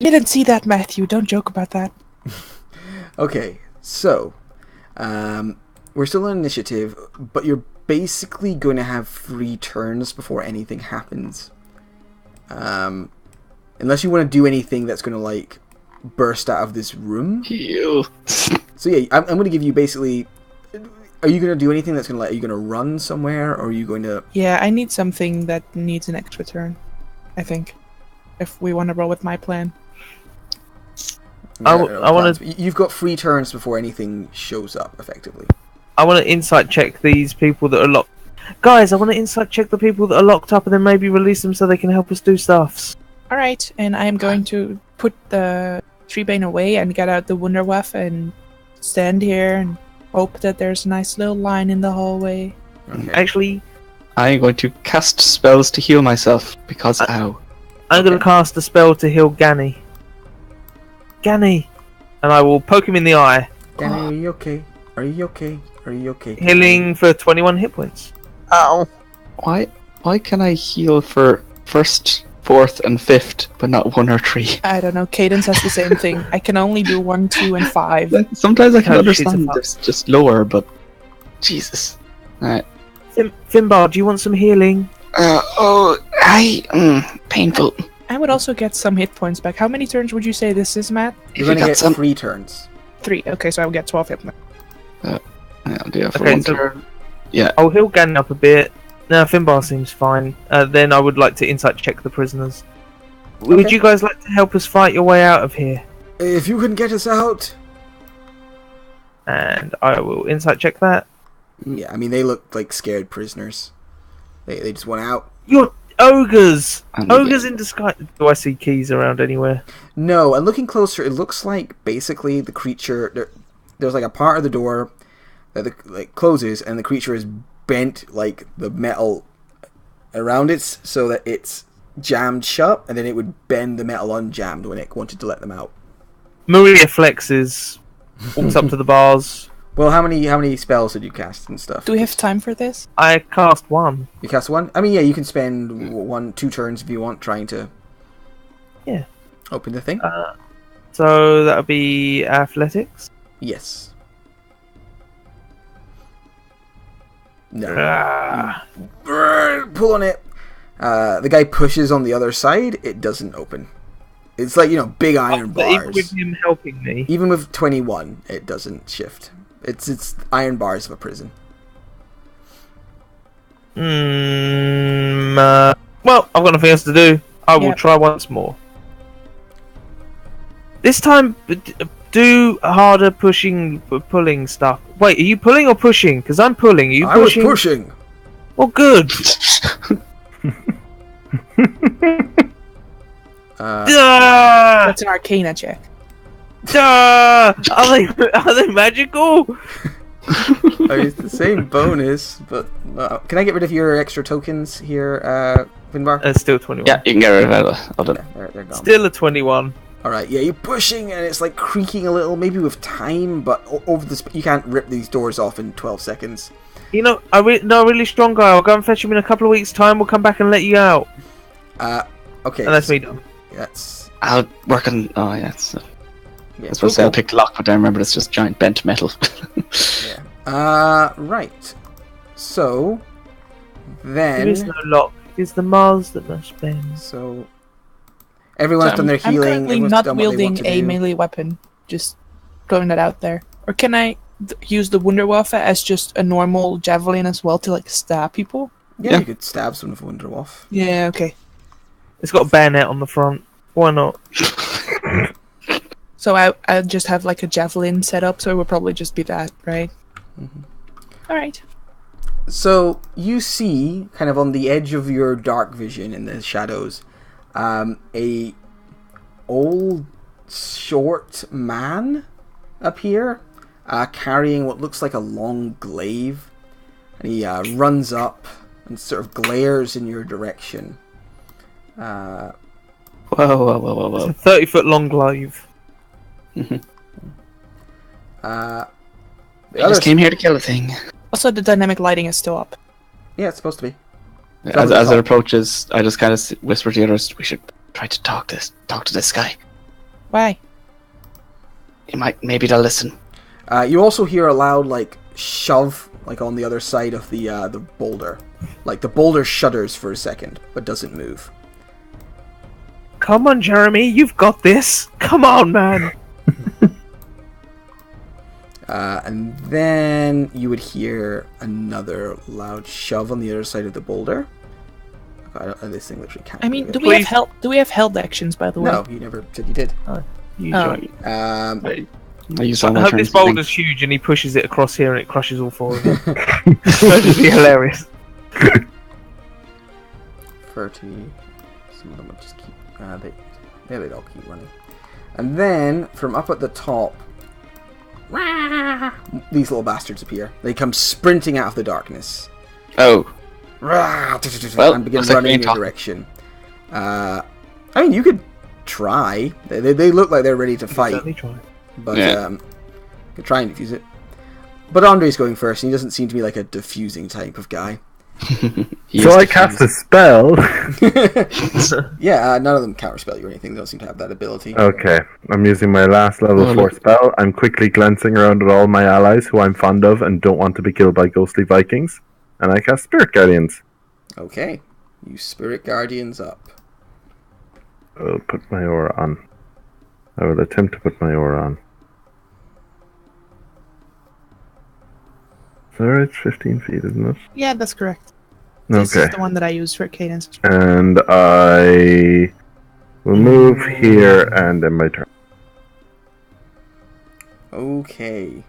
didn't see that, Matthew. Don't joke about that. Okay, so we're still in initiative, but you're basically going to have 3 turns before anything happens. Unless you want to do anything that's going to like burst out of this room. Heal. So yeah, I'm going to give you basically. Are you going to do anything that's going to are you going to run somewhere, or are you going to? Yeah, I need something that needs an extra turn, I think, if we want to roll with my plan. I want to. You've got 3 turns before anything shows up, effectively. I want to insight check these people that are locked. Guys, I want to insight check the people that are locked up and then maybe release them so they can help us do stuffs. Alright, and I am going to put the Treebane away and get out the Wunderwaffe and stand here and hope that there's a nice little line in the hallway. Okay. Actually, I'm going to cast spells to heal myself because ow. I'm going to cast a spell to heal Ganny. Ganny! And I will poke him in the eye. Danny, are you okay? Are you okay? Are you okay? Healing for 21 hit points. Ow. Why can I heal for 1st, 4th, and 5th, but not 1 or 3? I don't know, Cadence has the same thing. I can only do 1, 2, and 5. Sometimes I can Oh, understand shit. it's just lower, but Jesus. Alright. Finbar, do you want some healing? Painful. I would also get some hit points back. How many turns would you say this is, Matt? You're going to get 3 turns. 3. Okay, so I will get 12 hit points. I'll do that for Okay, 1 so- turn. Yeah. I'll heal Ganny up a bit. No, Finbar seems fine. Then I would like to insight check the prisoners. Would Okay. you guys like to help us fight your way out of here? If you can get us out. And I will insight check that. Yeah, I mean they look like scared prisoners. They just want out. You're ogres! And Ogres in disguise. Do I see keys around anywhere? No, and looking closer, it looks like basically the creature. There's like a part of the door that closes, and the creature is bent like the metal around it, so that it's jammed shut, and then it would bend the metal unjammed when it wanted to let them out. Maria flexes, walks up to the bars. Well, how many spells did you cast and stuff? Do we have time for this? I cast 1. You cast 1? I mean, yeah, you can spend 1, 2 turns if you want trying to. Yeah. Open the thing. So that would be athletics. Yes. No. Pull on it. The guy pushes on the other side. It doesn't open. It's like, big iron But even bars. with him helping me. Even with 21, it doesn't shift. It's iron bars of a prison. Well, I've got nothing else to do. I will Yep. try once more. This time, do harder pulling stuff. Wait, are you pulling or pushing? Because I'm pulling. Are you I was pushing? pushing. Oh, good. Duh! That's an Arcana check. Duh! Are they magical? It's the same bonus, but can I get rid of your extra tokens here, Finbar? Still 21. Yeah, you can get rid of them. They're gone. Still a 21. Alright, yeah, you're pushing and it's like creaking a little, maybe with time, but over the you can't rip these doors off in 12 seconds. You know, a really strong guy. I'll go and fetch him in a couple of weeks' time. We'll come back and let you out. Okay. And that's me done. That's... I'll work on. Oh, yeah. Yeah, I was supposed to say I'll pick the lock, but I remember it's just giant bent metal. Yeah. Right. So, then... There is no lock. It's the Mars that must bend. So, everyone's done their I'm healing. currently everyone's not done what they want wielding to a do. melee weapon. Just throwing that out there. Or can I use the Wunderwaffe as just a normal javelin as well to like stab people? Yeah, you could stab someone with Wunderwaffe. Yeah, okay. It's got a bayonet on the front. Why not? So I just have like a javelin set up, so it would probably just be that, right? Alright. So, you see, kind of on the edge of your dark vision in the shadows, a old, short man appear, carrying what looks like a long glaive. And he runs up and sort of glares in your direction. Whoa. It's a 30-foot long glaive. I just came here to kill a thing. Also, the dynamic lighting is still up. Yeah, it's supposed to be. As it approaches, I just kind of whisper to the others, we should try to talk to this guy. Why? Maybe they'll listen. You also hear a loud like shove like on the other side of the boulder. Like the boulder shudders for a second but doesn't move. Come on, Jeremy, you've got this. Come on, man. And then you would hear another loud shove on the other side of the boulder. This thing literally can't. I mean, move. do we have held? Do we have held actions, by the way? No, you never said you did. You Oh. join. I use all I my hope turns this to think. boulder's huge and he pushes it across here and it crushes all four of them. That would be hilarious. 30. Some of them would just keep. They'd all keep running. And then from up at the top, these little bastards appear. They come sprinting out of the darkness. Oh. And begin looks like running in we your ain't direction. I mean, you could try. They look like they're ready to fight, Certainly try. but Yeah. you could try and defuse it. But Andre's going first, and he doesn't seem to be like a diffusing type of guy. He So is I the cast fuse. a spell. Yeah, none of them counterspell you or anything. They don't seem to have that ability. Okay, I'm using my last level Oh, 4 look. spell. I'm quickly glancing around at all my allies who I'm fond of and don't want to be killed by ghostly Vikings. And I cast Spirit Guardians. Okay, you Spirit Guardians up. I'll put my aura on. I will attempt to put my aura on. So it's 15 feet, isn't it? Yeah, that's correct. This Okay. is the one that I use for cadence. And I will move here and then my turn. Okay.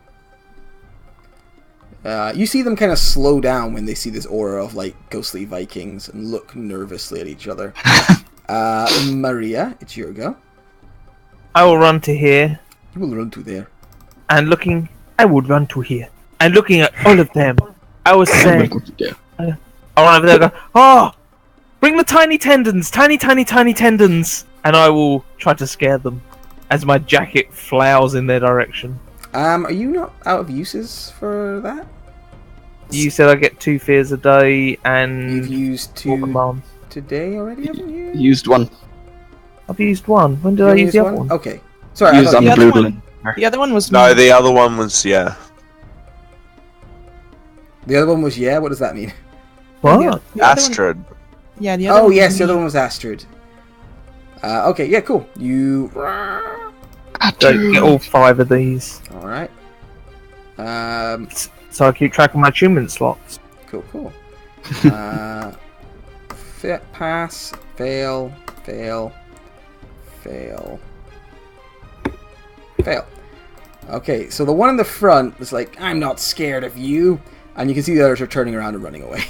You see them kind of slow down when they see this aura of like ghostly Vikings and look nervously at each other. Maria, it's your go. I will run to here You will run to there. and looking. I would run to here and looking at all of them. I was saying. Yeah. I run over there and go, oh! Bring the tiny tendons! Tiny tendons! And I will try to scare them as my jacket flows in their direction. Are you not out of uses for that? You said I get 2 fears a day You've and used 4 2 commands. today already, haven't you? Used one. I've used 1. When did You I only use the used other one? Okay. Sorry, I Used thought on you- The other Blue one- The other one was No, me. the other one was yeah. The other one was yeah. What does that mean? What? The other one- Astrid. Yeah, the other Oh one yes, was the me. other one was Astrid. Okay, yeah, cool. You. Don't get all 5 of these. All right. So I keep track of my attunement slots. Cool. Pass, fail. Okay, so the one in the front is like, I'm not scared of you. And you can see the others are turning around and running away.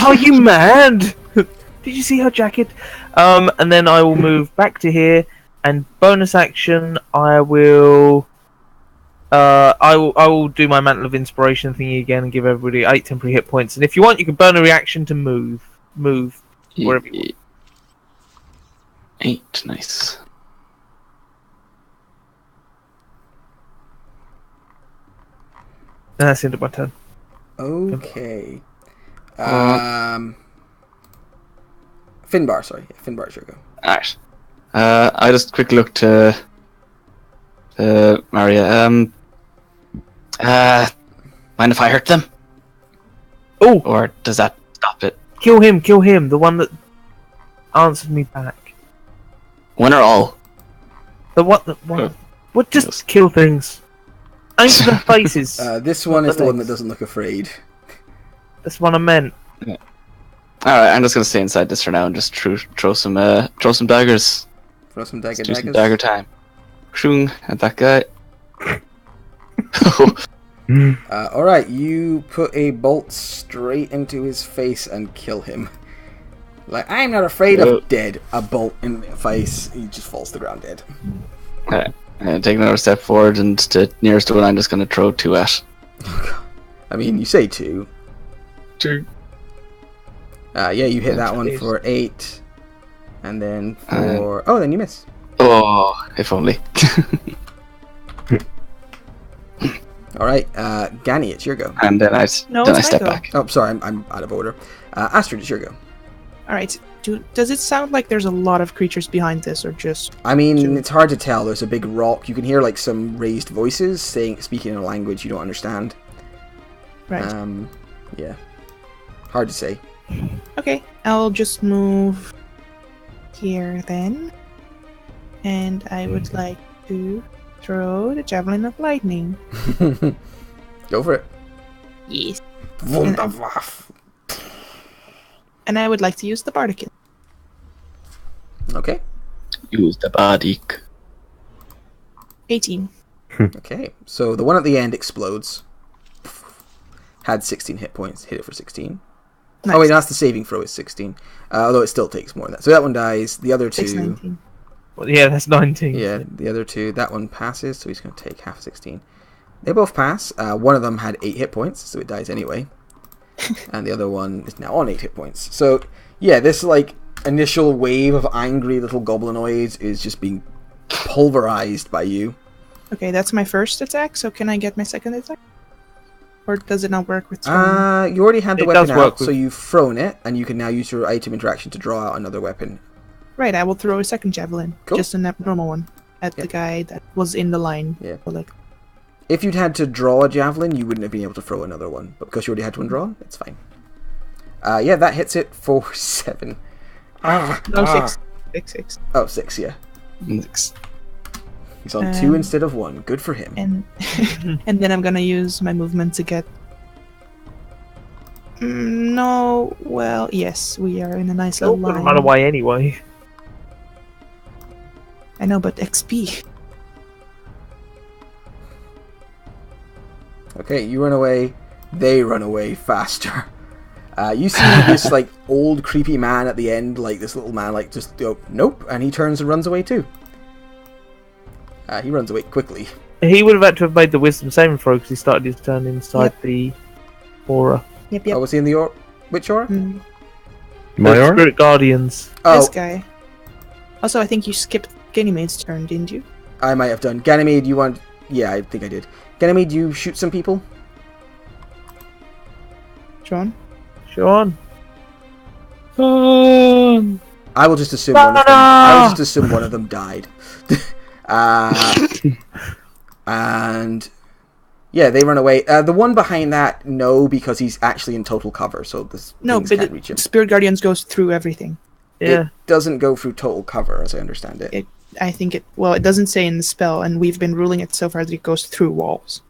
Are you mad? Did you see her jacket? And then I will move back to here, and bonus action, I will do my Mantle of Inspiration thingy again and give everybody 8 temporary hit points. And if you want, you can burn a reaction to move wherever you want. 8, nice. And that's the end of my turn. Okay. Finbar, sorry. Finbar, sure go. Alright. I just quickly look to Maria. Mind if I hurt them? Oh, Or does that stop it? kill him, the one that answered me back. One or all? The what? The one? Oh. What? Just Yes. kill things. Aim for their faces. This one is the one that doesn't look afraid. That's what I meant. Alright, I'm just gonna stay inside this for now and just throw some daggers. Throw some Let's dagger do some daggers. dagger time. Shroong at that guy. Alright, you put a bolt straight into his face and kill him. Like, I'm not afraid Oh. of dead. A bolt in the face, he just falls to the ground dead. Alright, take another step forward and to nearest one I'm just gonna throw 2 at. I mean, you say 2. 2. Yeah, you hit that one Please. for 8. And then for... Oh, then you miss. Oh, if only. Alright, Gani, it's your go. And then I No, then I it's my step go. back. Oh, sorry, I'm out of order. Astrid, it's your go. All right. Does it sound like there's a lot of creatures behind this, or just... I mean, it's hard to tell. There's a big rock. You can hear like some raised voices speaking in a language you don't understand. Right. Yeah. Hard to say. Okay, I'll just move here then. And I would like to throw the Javelin of Lightning. Go for it. Yes. Wunderwaff. And I would like to use the Bardic. Okay. Use the Bardic. 18. Okay. So the one at the end explodes. Had 16 hit points. Hit it for 16. Nice. Oh wait, that's the saving throw is 16. Although it still takes more than that. So that one dies. The other two... 19. Well, yeah, that's 19. Yeah, the other two. That one passes, so he's going to take half 16. They both pass. One of them had 8 hit points, so it dies anyway. And the other one is now on 8 hit points. So, yeah, this, like, initial wave of angry little goblinoids is just being pulverized by you. Okay, that's my first attack, so can I get my second attack? Or does it not work with throwing? You already had the It weapon does work out, so you've thrown it, and you can now use your item interaction to draw out another weapon. Right, I will throw a second Javelin. Cool. Just a normal one. At the guy that was in the line. Yeah. Bullet. If you'd had to draw a javelin, you wouldn't have been able to throw another one. But because you already had one drawn, it's fine. Yeah, that hits it for 7. No, 6. 6. Oh, 6, yeah. Six. He's on 2 instead of 1. Good for him. And and then I'm gonna use my movement to get... no, well, yes, we are in a nice They'll little line. run away anyway. I know, but XP. Okay, you run away. They run away faster. You see this like old creepy man at the end, like this little man, like just go nope, and he turns and runs away too. He runs away quickly. He would have had to have made the wisdom saving throw because he started his turn inside the aura. Yep. Oh, was he in the which aura? My The aura? Spirit Guardians. Oh, This guy. Also, I think you skipped Ganymede's turn, didn't you? I might have done. Ganymede, you want? Yeah, I think I did. Ganymede, you shoot some people. John? Sean. I will just assume one of them. I will just assume one of them died. And yeah, they run away. The one behind that, no, because he's actually in total cover, so this No, things but can't reach him. Spirit Guardians goes through everything. Yeah. It doesn't go through total cover, as I understand it. I think it... Well, it doesn't say in the spell, and we've been ruling it so far that it goes through walls.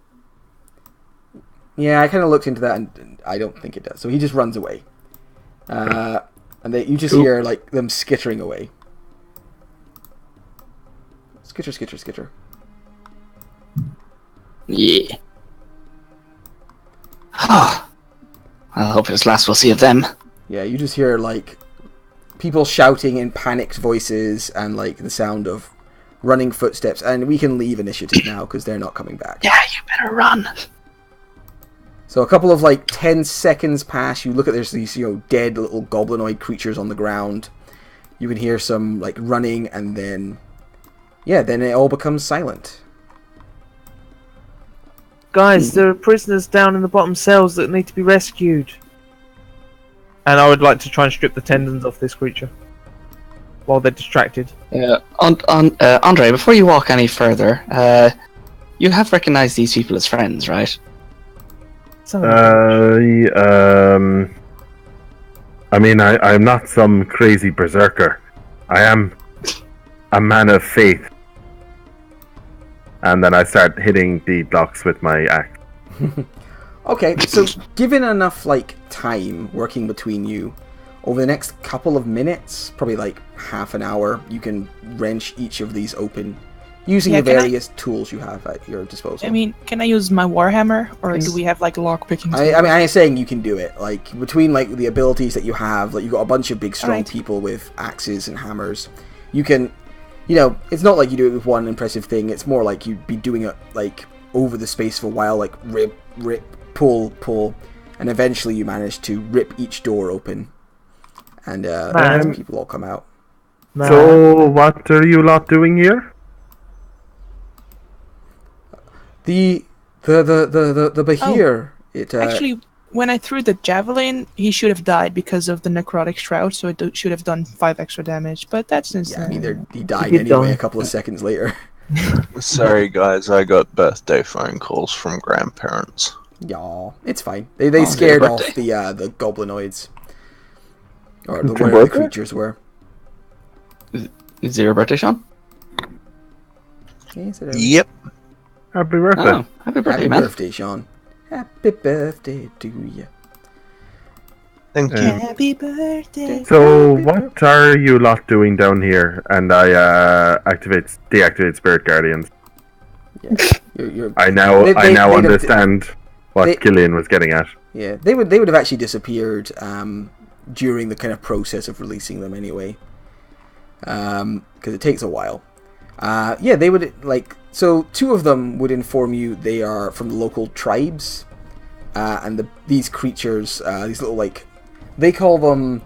Yeah, I kind of looked into that, and I don't think it does. So he just runs away, and you just hear like them skittering away. Skitter, skitter, skitter. Yeah. I hope his last we'll see of them. Yeah, you just hear like people shouting in panicked voices and like the sound of running footsteps. And we can leave initiative now because they're not coming back. Yeah, you better run. So a couple of like 10 seconds pass. You look at these dead little goblinoid creatures on the ground. You can hear some like running, and then then it all becomes silent. Guys, there are prisoners down in the bottom cells that need to be rescued. And I would like to try and strip the tendons off this creature while they're distracted. Andre, before you walk any further, you have recognized these people as friends, right? I mean, I'm not some crazy berserker. I am a man of faith. And then I start hitting the blocks with my axe. Okay, so given enough like time working between you, over the next couple of minutes, probably like half an hour, you can wrench each of these open using the various tools you have at your disposal. I mean, can I use my Warhammer, or do we have like lockpicking? I mean, I'm saying you can do it. Like between like the abilities that you have, like you've got a bunch of big, strong people with axes and hammers. You can, it's not like you do it with one impressive thing. It's more like you'd be doing it like over the space of a while, like rip, pull, and eventually you manage to rip each door open, and people all come out. So what are you lot doing here? The Bahir. Actually, when I threw the javelin, he should have died because of the necrotic shroud, so it should have done 5 extra damage. But that's insane. Yeah, neither he died did anyway die. a couple of seconds later. Sorry, guys, I got birthday phone calls from grandparents. Yeah, it's fine. They scared happy off birthday. the goblinoids. Or the, It's whatever your the birthday? creatures were. Is it your birthday, Sean? Yes, it is. Yep. Happy birthday. Oh, happy birthday, Happy man. birthday, Sean. Happy birthday to you. Thank you. Yeah. Happy birthday. So, what are you lot doing down here? And I deactivate Spirit Guardians. You're, I now They- they'd have- understand what they- Gillian was getting at. yeah, they would have actually disappeared during the kind of process of releasing them anyway. Because it takes a while. Yeah, they would so 2 of them would inform you they are from the local tribes, and these creatures, these little they call them.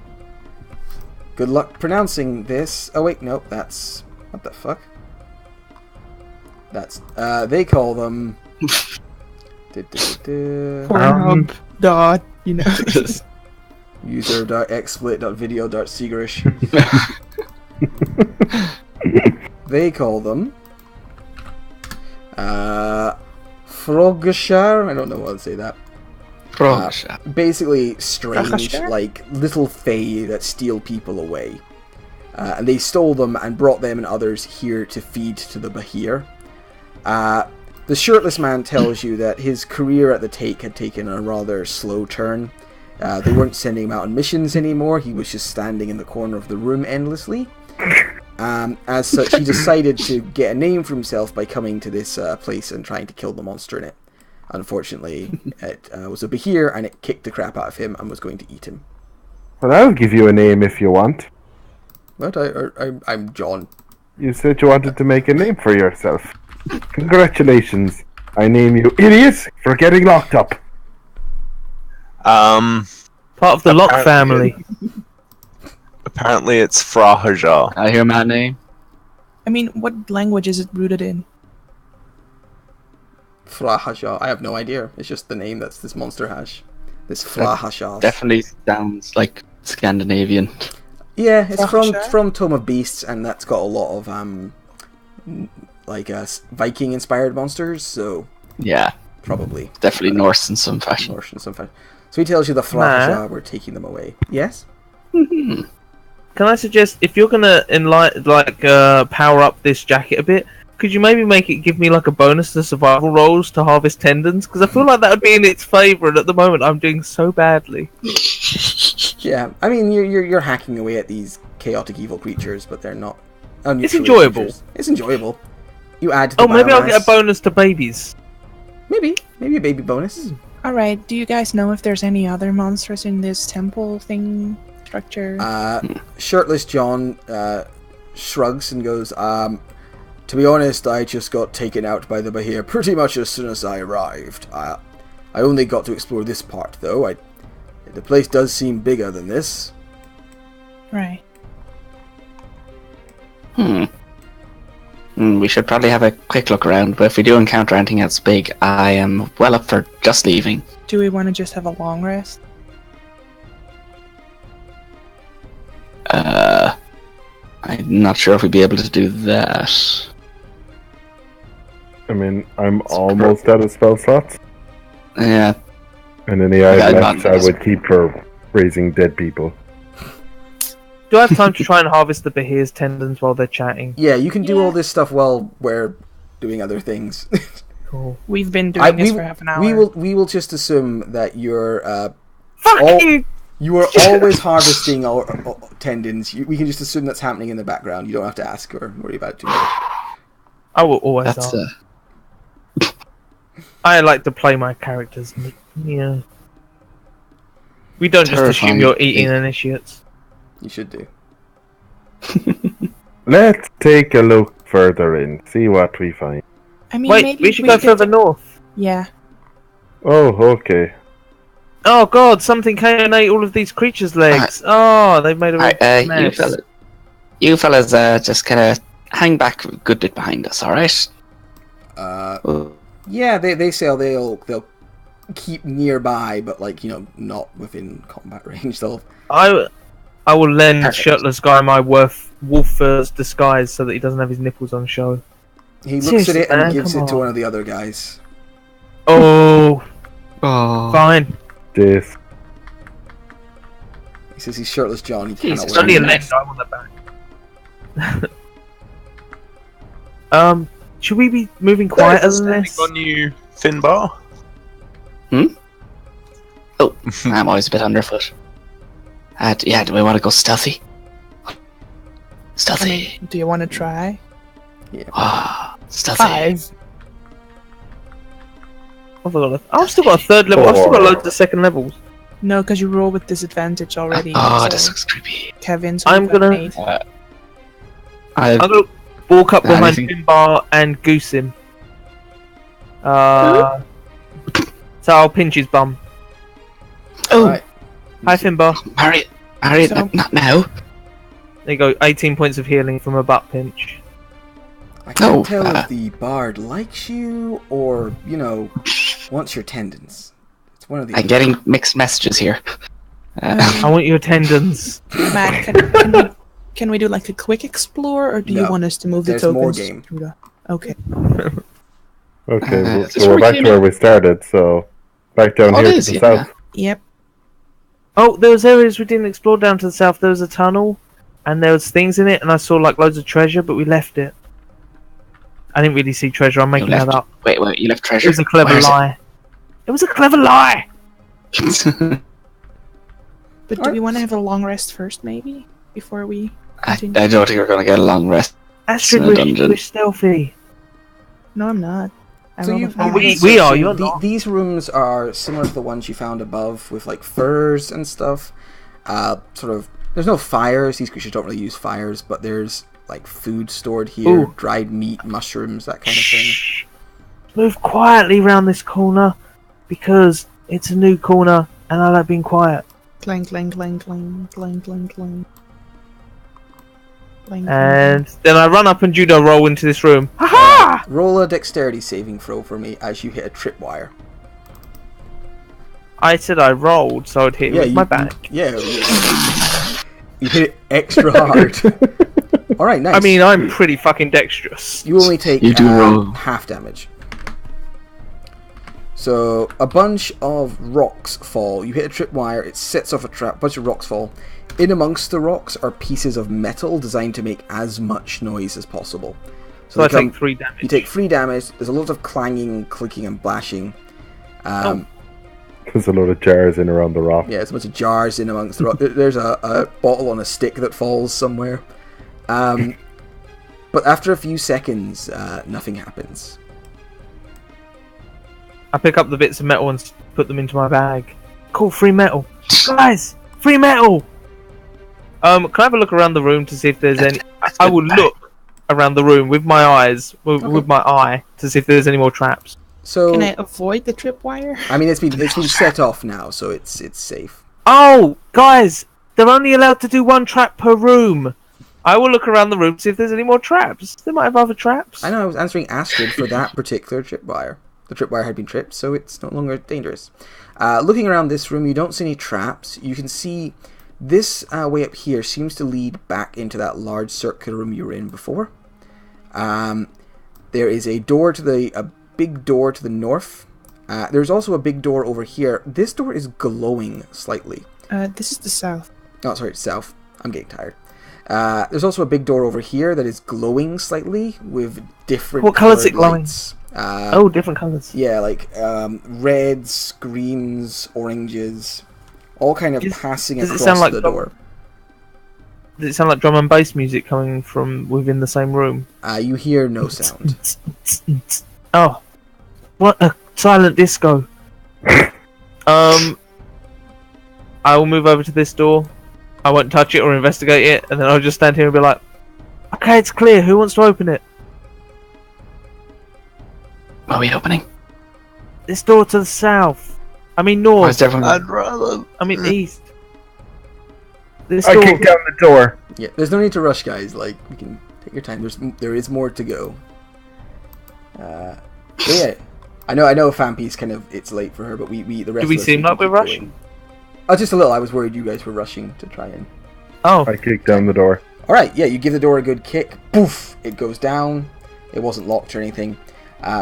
Good luck pronouncing this. Oh wait, no, that's what the fuck. That's they call them. Pornhub. Dot. You know. User.xsplit.video.seegerish. They call them Frogashar. I don't know how to say that. Frogashar. Basically strange, Frogashar? little fae that steal people away. And they stole them and brought them and others here to feed to the Bahir. The shirtless man tells you that his career at the Take had taken a rather slow turn. They weren't sending him out on missions anymore. He was just standing in the corner of the room endlessly. As such, he decided to get a name for himself by coming to this place and trying to kill the monster in it. Unfortunately, it was a Bahir, and it kicked the crap out of him and was going to eat him. Well, I'll give you a name if you want. But I'm John. You said you wanted to make a name for yourself. Congratulations. I name you Idiot for getting locked up. Um, Part of the Lock family. apparently it's Frahajar. I hear my name. I mean, what language is it rooted in? Frahaja. I have no idea. It's just the name that this monster has. This Frahaja. Definitely sounds like Scandinavian. Yeah, it's Frahaja? from Tome of Beasts, and that's got a lot of Viking-inspired monsters. So Yeah, probably definitely Norse in some fashion. Norse in some fashion. So he tells you the Frahaja were taking them away. Yes. Can I suggest, if you're gonna power up this jacket a bit, could you maybe make it give me like a bonus to survival rolls to harvest tendons? Because I feel like that would be in its favour, and at the moment I'm doing so badly. Yeah, I mean you're hacking away at these chaotic evil creatures, but they're not. It's enjoyable. Creatures. It's enjoyable. You add. To the Oh, maybe I'll get a biomass. bonus to babies. Maybe a baby bonus. Alright, do you guys know if there's any other monsters in this temple thing structure? Shirtless John shrugs and goes, to be honest, I just got taken out by the Bahir pretty much as soon as I arrived. I only got to explore this part, though. The place does seem bigger than this. Right. We should probably have a quick look around, but if we do encounter anything else big, I am well up for just leaving. Do we want to just have a long rest? I'm not sure if we'd be able to do that. I mean, I'm almost out of spell slots. Yeah, And any I Yeah, have I'm left, not- I would keep for raising dead people. Do I have time to try and harvest the Bahir's tendons while they're chatting? Yeah, you can do Yeah. all this stuff while we're doing other things. Cool. We've been doing this for half an hour. We will just assume that you're Fuck all- you! you are always harvesting our tendons. We can just assume that's happening in the background. You don't have to ask or worry about it too much. I will always that's ask. I like to play my characters. Yeah. We don't just assume Terrifying. you're eating initiates. You should do. Let's take a look further in, see what we find. I mean, Wait, maybe we should we go could- further north. Yeah. Oh, okay. Oh god, something came and ate all of these creatures' legs. Oh, they've made a real Alright, mess. you fellas, just kind of hang back a good bit behind us, alright? Yeah, they say they'll keep nearby, but like not within combat range. They'll. I will lend Perfect. shirtless guy my wolf fur's disguise so that he doesn't have his nipples on show. He looks Seriously, at it and man, gives come it to on. one of the other guys. Oh, Oh. fine. This. He says he's shirtless, John. He Jesus, cannot It's wear only a anything. lend. I want that back. Should we be moving quieter than this? On you, Finbar. Oh, I'm always a bit underfoot. Yeah, do we want to go stealthy? Stealthy. Do you want to try? Ah, stealthy. 5. I've still got a third level. I've still got loads of second levels. No, because you roll with disadvantage already. Oh, so this looks creepy. Kevin, so I'm you've got gonna- an 8. I I'm gonna walk up behind Anything? Finbar and goose him. So I'll pinch his bum. oh, Right. Hi Finbar. Harriet, So- not now. There you go. 18 points of healing from a butt pinch. I can't Oh, tell if the bard likes you or wants your tendons. It's one of the. I'm getting mixed messages here. I want your tendons. Matt, can we do like a quick explore, or do you No. want us to move the There's more tokens? game. through the- Okay. Okay, this so we're where back we to came where we started. So back down Oh, it here to is, the yeah. south. Yep. Oh, there was areas we didn't explore down to the south. There was a tunnel, and there was things in it, and I saw like loads of treasure, but we left it. I didn't really see treasure. I'm making that up. Wait, you left It treasure? was a clever Where is it? lie. It was a clever lie. But do we want to have a long rest first, maybe, before we I continue? don't think we're gonna get a long rest. Astrid, It's in a dungeon. we're stealthy. No, I'm not. I So rolled a you've five. we are, you're not. These rooms are similar to the ones you found above, with like furs and stuff. There's no fires. These creatures don't really use fires, but there's like food stored here, Ooh. dried meat, mushrooms, that kind of thing. Shh. Move quietly round this corner, because it's a new corner, and I like being quiet. Clang, clang, clang, clang, clang, clang, clang. Clang, And then I run up and judo roll into this room. Ha Roll a dexterity saving throw for me as you hit a tripwire. I said I rolled, so I'd hit it with my back. You hit it extra hard. All right, nice. I mean, I'm pretty fucking dexterous. you only take You do roll. half damage. So a bunch of rocks fall. You hit a tripwire, it sets off a trap. A bunch of rocks fall. In amongst the rocks are pieces of metal designed to make as much noise as possible. So I they come- take 3 damage. You take 3 damage. There's a lot of clanging, clicking, and blashing. There's a load of jars in around the rock. Yeah, there's a bunch of jars in amongst the rock. There's a bottle on a stick that falls somewhere. But after a few seconds, nothing happens. I pick up the bits of metal and put them into my bag. Cool, free metal. Guys, free metal! Can I have a look around the room to see if there's any... I will look around the room with my eyes, with my eye, to see if there's any more traps. So Can I avoid the tripwire? I mean, it's been set off now, so it's safe. Oh, guys, they're only allowed to do 1 trap per room. I will look around the room to see if there's any more traps. They might have other traps. I know I was answering Astrid for that particular tripwire. The tripwire had been tripped, so it's no longer dangerous. Looking around this room, you don't see any traps. You can see this way up here seems to lead back into that large circular room you were in before. There is a big door to the north. There's also a big door over here. This door is glowing slightly. This is the south. Oh, sorry, south. I'm getting tired. There's also a big door over here that is glowing slightly with different. What colour is it coloured glowing? lights. Oh, different colours. Yeah, like reds, greens, oranges, all kind of passing does it across sound like the drum- door. Does it sound like drum and bass music coming from within the same room? You hear no sound. Oh, what a silent disco. I will move over to this door. I won't touch it or investigate it, and then I'll just stand here and be like, okay, it's clear. Who wants to open it? Are we opening? This door to the south. I mean Or north. is everyone? I'd rather. I mean east. This I door. kicked down the door. Yeah, there's no need to rush, guys. Like, we can take your time. There is more to go. But yeah, I know Fampi's kind of, it's late for her, but we the rest Do we of us seem can like we're keep rushing? going. Oh, just a little. I was worried you guys were rushing to try and... Oh, I kicked down the door. Alright, yeah, you give the door a good kick. Poof! It goes down. It wasn't locked or anything.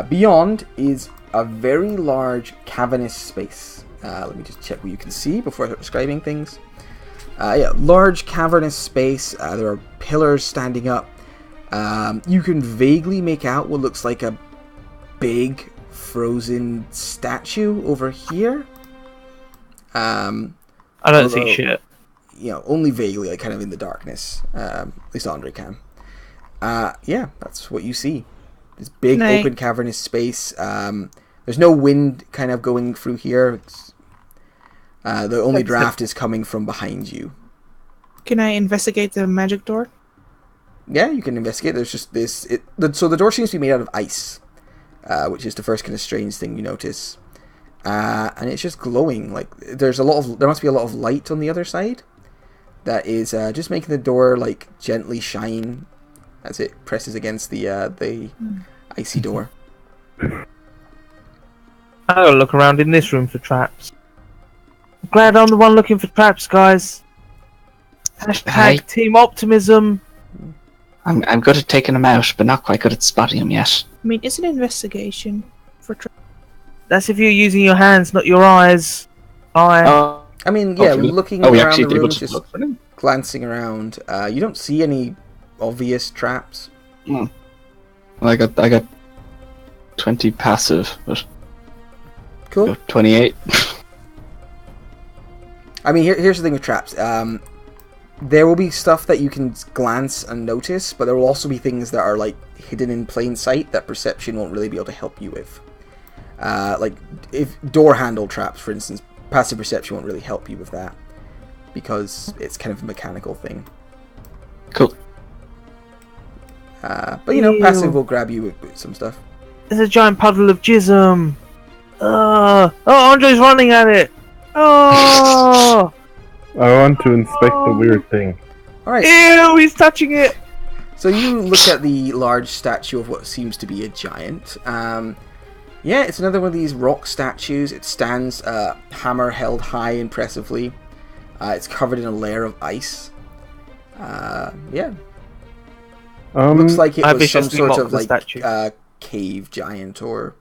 Beyond is a very large cavernous space. Let me just check what you can see before I start describing things. Yeah, large cavernous space. There are pillars standing up. You can vaguely make out what looks like a big frozen statue over here. I don't see although- shit. You know, only vaguely, like kind of in the darkness. At least Andre can. Yeah, that's what you see. This big Can I- open cavernous space. There's no wind kind of going through here. The only That's draft is coming from behind you. Can I investigate the magic door? Yeah, you can investigate. There's just this. So the door seems to be made out of ice, which is the first kind of strange thing you notice. And it's just glowing. Like there must be a lot of light on the other side. That is just making the door like gently shine as it presses against the icy door. I gotta look around in this room for traps. I'm glad I'm the one looking for traps, guys. Hashtag Hi. Team Optimism. I'm good at taking them out, but not quite good at spotting them yet. I mean, it's an investigation for. That's if you're using your hands, not your eyes. Oh, I mean, yeah, hopefully. looking we around actually the did room, just just look for them. glancing around, you don't see any obvious traps. Well, I got 20 passive, but Cool. 28. I mean, here's the thing with traps. There will be stuff that you can glance and notice, but there will also be things that are like hidden in plain sight that perception won't really be able to help you with. Like if door handle traps, for instance, passive perception won't really help you with that because it's kind of a mechanical thing. Cool. But you know, Ew. passive will grab you with some stuff. There's a giant puddle of jism. Oh, Andre's running at it. Oh, I want to inspect the weird thing. All right. ew, he's touching it. So you look at the large statue of what seems to be a giant. Yeah, it's another one of these rock statues. It stands, hammer held high impressively. It's covered in a layer of ice. Yeah, looks like it I was some viciously sort mock of the like statue. cave giant or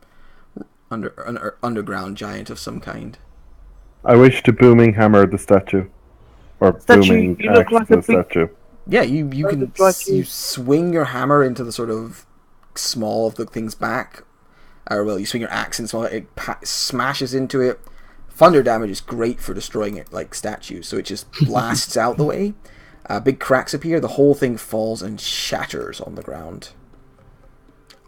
underground giant of some kind. I wish to booming hammer the statue. Or Statue, booming you look axe like the a big- statue. Yeah, you can looks like you you- swing your hammer into the sort of small of the thing's back, or well, you swing your axe and small. It smashes into it. Thunder damage is great for destroying it like statues, so it just blasts out the way. Big cracks appear. The whole thing falls and shatters on the ground.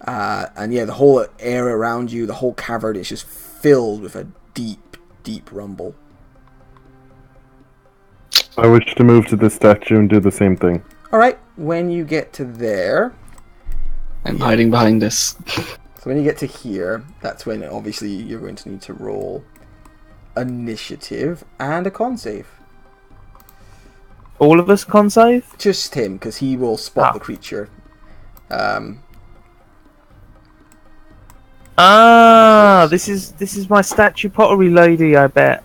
And yeah, the whole air around you, the whole cavern is just filled with a deep, deep rumble. I wish to move to the statue and do the same thing. Alright, when you get to there, I'm hiding behind this. so when you get to here, that's when obviously you're going to need to roll initiative and a con save. All of us con save? Just him, because he will spot Ah. the creature. This is my statue pottery lady, I bet.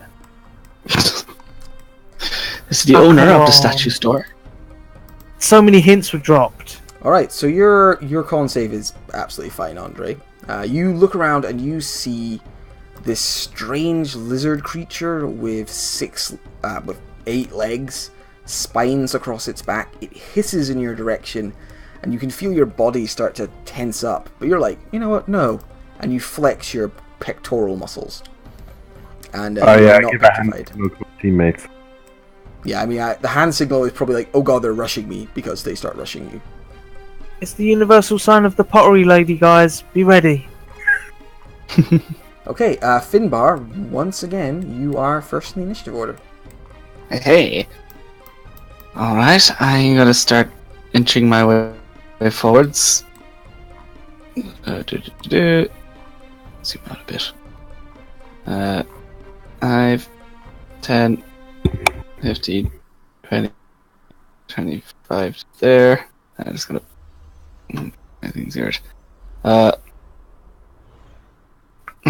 This is the Oh, owner come of on. the statue store. So many hints were dropped. Alright, so your con save is absolutely fine, Andre. You look around and you see this strange lizard creature with with 8 legs, spines across its back. It hisses in your direction, and you can feel your body start to tense up. But you're like, you know what? No. And you flex your pectoral muscles. And Oh yeah, you're not give a hand petrified. signal to my teammates. Yeah, I mean, the hand signal is probably like, oh god, they're rushing me, because they start rushing you. It's the universal sign of the pottery lady, guys. Be ready. Okay, Finbar, once again, you are first in the initiative order. Hey. Alright, I'm gonna start inching my way forwards. Zoom out a bit. 5, 10, 15, 20, 25 there. I'm just gonna. Everything's yours.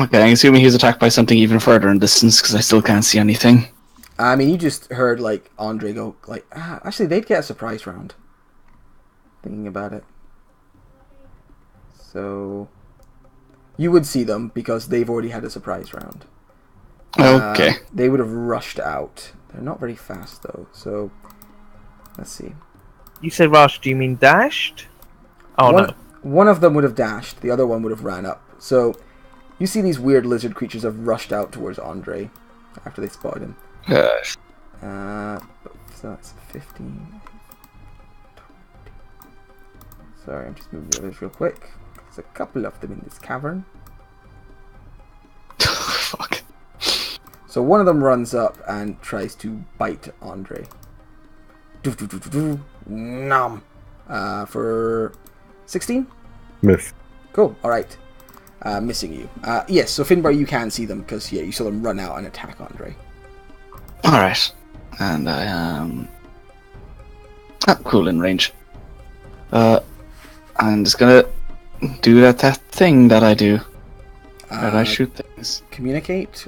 Okay, I'm assuming he was attacked by something even further in distance because I still can't see anything. I mean, you just heard like Andre go like, actually, they'd get a surprise round. Thinking about it, so you would see them because they've already had a surprise round. Okay. They would have rushed out. They're not very fast though, so let's see. You said rush, do you mean dashed? Oh no. One of them would have dashed, the other one would have ran up. So you see these weird lizard creatures have rushed out towards Andre after they spotted him. So that's 15. 20. Sorry, I'm just moving the others real quick. There's a couple of them in this cavern. Fuck. So one of them runs up and tries to bite Andre. Nom. For 16? Miss. Cool, alright. Missing you. Yes, so Finbar, you can see them because you saw them run out and attack Andre. Alright. And I am... cool in range. I'm just gonna do that thing that I do. Where I shoot things. Communicate.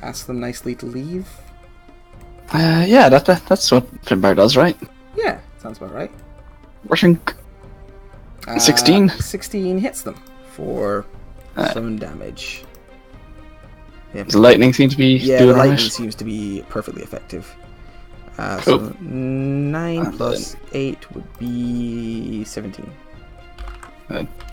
Ask them nicely to leave. Yeah, that's what Finbar does, right? Yeah, sounds about right. Rushing. 16? 16 hits them for some damage. Yeah, The lightning seems to be the doing lightning right. seems to be perfectly effective. Cool. So 9 plus 8 would be 17.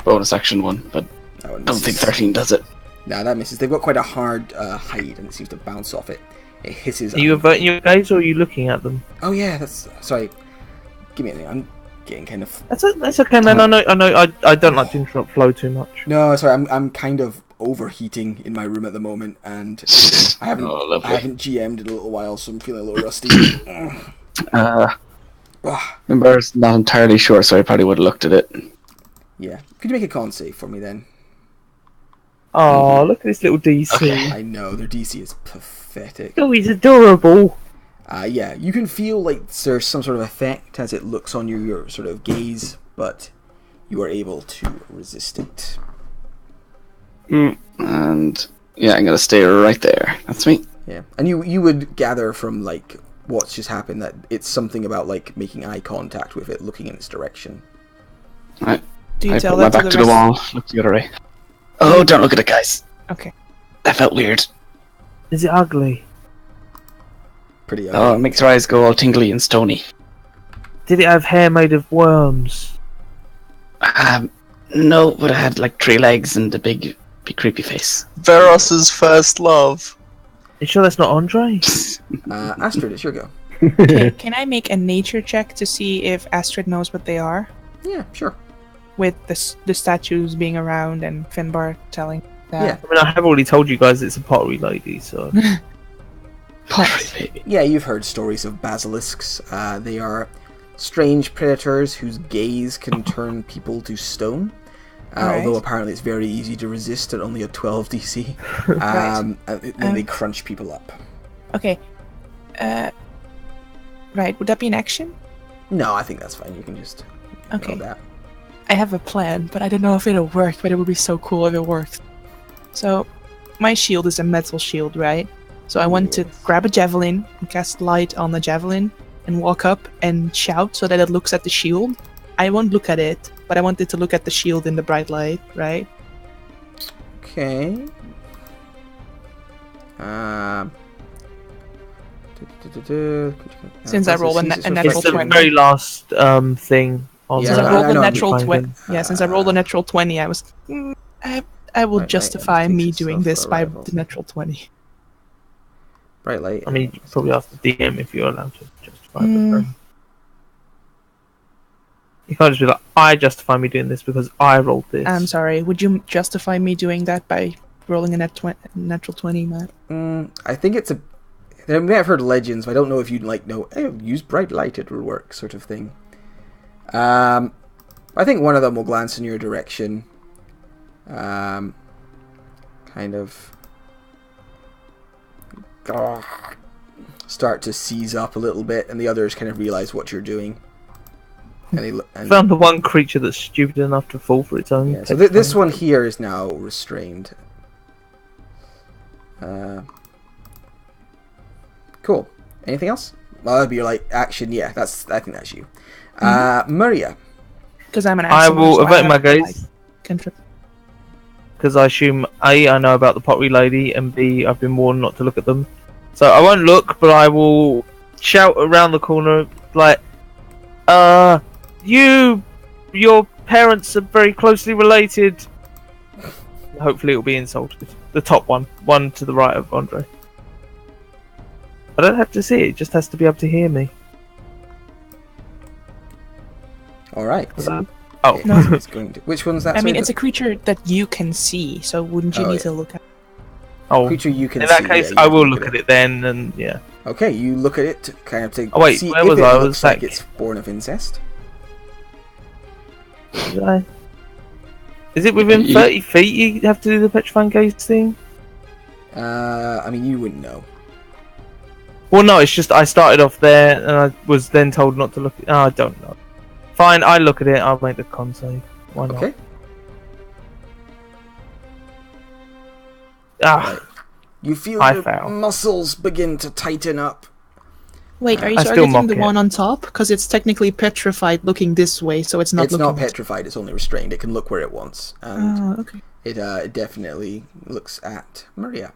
Bonus action one, but That one I don't misses. think 13 does it. No, that misses. They've got quite a hard hide, and it seems to bounce off it. It hisses. Are you averting your gaze or are you looking at them? Oh yeah, that's sorry. Give me a minute. I'm getting kind of. That's okay, man. I don't like to interrupt flow too much. No, sorry. I'm kind of overheating in my room at the moment, and I haven't Oh, lovely. I haven't GM'd in a little while, so I'm feeling a little rusty. Finbar's not entirely sure, so I probably would have looked at it. Yeah. Could you make a con save for me then? Oh, look at this little DC. Okay. I know their DC is pathetic. Oh, he's adorable. Yeah, you can feel like there's some sort of effect as it looks on your sort of gaze, but you are able to resist it. And yeah, I'm gonna stay right there. That's me. Yeah, and you would gather from like what's just happened that it's something about like making eye contact with it, looking in its direction. Right. Do you I tell put my that back to to the the rest? wall, look the other way. Oh, don't look at it, guys. Okay. That felt weird. Is it ugly? Pretty. Oh, it makes her eyes go all tingly and stony. Did it have hair made of worms? No, but it had like 3 legs and a big creepy face. Veros's first love. You sure that's not Andre? Astrid, it's your go. Okay, can I make a nature check to see if Astrid knows what they are? Yeah, sure. With the statues being around and Finbar telling that. Yeah. I mean, I have already told you guys it's a pottery lady, so... Pottery baby. Yeah, you've heard stories of basilisks. They are strange predators whose gaze can turn people to stone. Right. Although apparently it's very easy to resist at only a 12 DC. And then they crunch people up. Okay. Right, would that be an action? No, I think that's fine. You can just Okay. know that. I have a plan, but I don't know if it'll work, but it would be so cool if it worked. So, my shield is a metal shield, right? So I want to grab a javelin and cast light on the javelin and walk up and shout so that it looks at the shield. I won't look at it, but I want it to look at the shield in the bright light, right? Okay. Since I rolled a natural It's the 20. very last thing on Yeah, Since I I rolled a know. natural Fine 20. then. Yeah, since I rolled a natural 20, I was... I will Right, justify right, me takes doing yourself this for by arrival. the natural 20. Bright light. I mean, you could probably ask the DM if you're allowed to justify Mm. it. You can't just be like, I justify me doing this because I rolled this. I'm sorry, would you justify me doing that by rolling a natural 20, Matt? I think it's a. I may have heard legends, but I don't know if you'd know. Hey, use bright light; it will work, sort of thing. I think one of them will glance in your direction. Kind of. Start to seize up a little bit, and the others kind of realize what you're doing. And they and Found the one creature that's stupid enough to fall for its own. yeah, so this one here is now restrained. Cool. Anything else? Well, that'd be your like action. Yeah, I think that's you. Maria. Because I'm an I axolotl, will so avert my have to, gaze. cantrip. Because I assume A, I know about the pottery lady, and B, I've been warned not to look at them. So I won't look, but I will shout around the corner, like, your parents are very closely related. Hopefully it'll be insulted. The top one to the right of Andre. I don't have to see it, just has to be able to hear me. All right. Oh. No. It's going to. Which one's that? I mean, sorry? it's a creature that you can see, so wouldn't you Oh, need yeah. to look at? Oh. creature you can In see. that case, yeah, I you will can look at it then, and yeah. Okay, you look at it to kind of to Oh, wait, see where if was it I? I looks was like like- it's born of incest. Did I? Is it within You- 30 feet you have to do the petrifying gaze thing? I mean, you wouldn't know. Well, no, it's just I started off there, and I was then told not to look at I don't know. Fine, I look at it, I'll make the con save. Why not? Okay. Ah, You feel I your fail. muscles begin to tighten up. Wait, are you I still targeting mock the it. one on top? Because it's technically petrified, looking this way, so it's not It's looking. not petrified. It's only restrained. It can look where it wants, and Oh, okay. it definitely looks at Maria.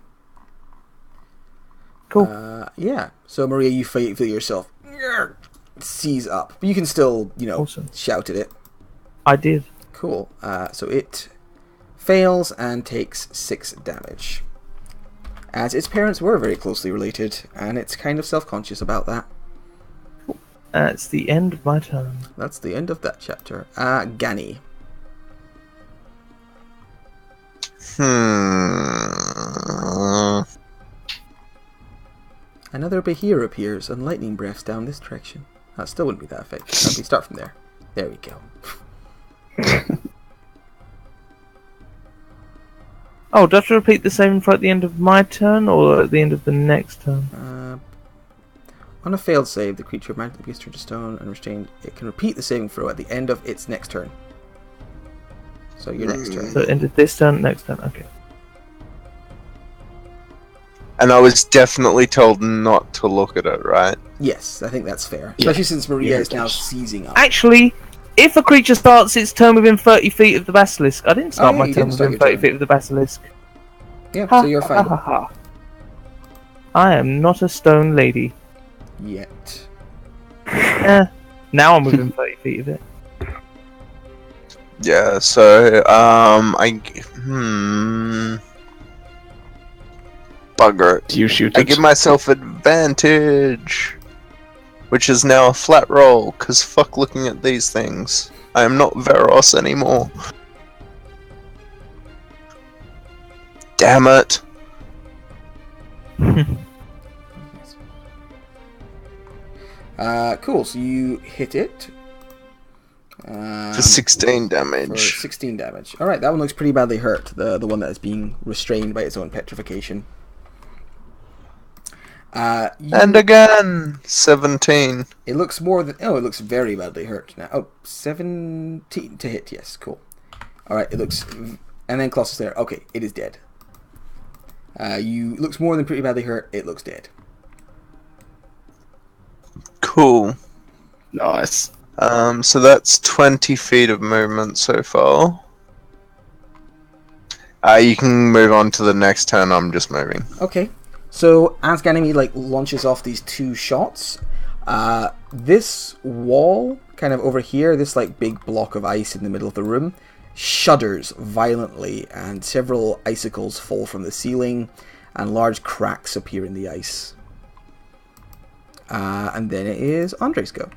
cool. Yeah. So Maria, you feel yourself seize up, but you can still, Awesome. shout at it. I did. Cool. So it fails and takes 6 damage. As its parents were very closely related, and it's kind of self-conscious about that. That's the end of my turn. That's the end of that chapter. Gani. Another Behir appears, and lightning breaths down this direction. That still wouldn't be that effective. We start from there. There we go. Oh, do I have to repeat the saving throw at the end of my turn, or at the end of the next turn? On a failed save, the creature magically gets turned to stone and restrained. It can repeat the saving throw at the end of its next turn. So your next turn. So end of this turn, next turn, okay. And I was definitely told not to look at it, right? Yes, I think that's fair. Especially since Maria is now seizing up. Actually, if a creature starts its turn within 30 feet of the basilisk, I didn't start yeah, my you turn didn't start within your 30 turn. feet of the basilisk. Yeah, Ha, so you're ha, fine. ha, ha. I am not a stone lady. Yet. Now I'm within 30 feet of it. Yeah, so, Bugger it. Do you shoot I it? give myself advantage, which is now a flat roll, because fuck looking at these things. I am not Veros anymore. Damn it. Cool, so you hit it. For 16 For damage. 16 damage. Alright, that one looks pretty badly hurt. The one that is being restrained by its own petrification. And again, 17. It looks more than... Oh, it looks very badly hurt now. Oh, 17 to hit, yes, cool. Alright, it looks... And then Colossus there. Okay, it is dead. It looks more than pretty badly hurt. It looks dead. Cool. Nice. So that's 20 feet of movement so far. You can move on to the next turn. I'm just moving. Okay. So as Ganymede launches off these 2 shots, this wall kind of over here, this big block of ice in the middle of the room, shudders violently, and several icicles fall from the ceiling, and large cracks appear in the ice. And then it is Andre's go.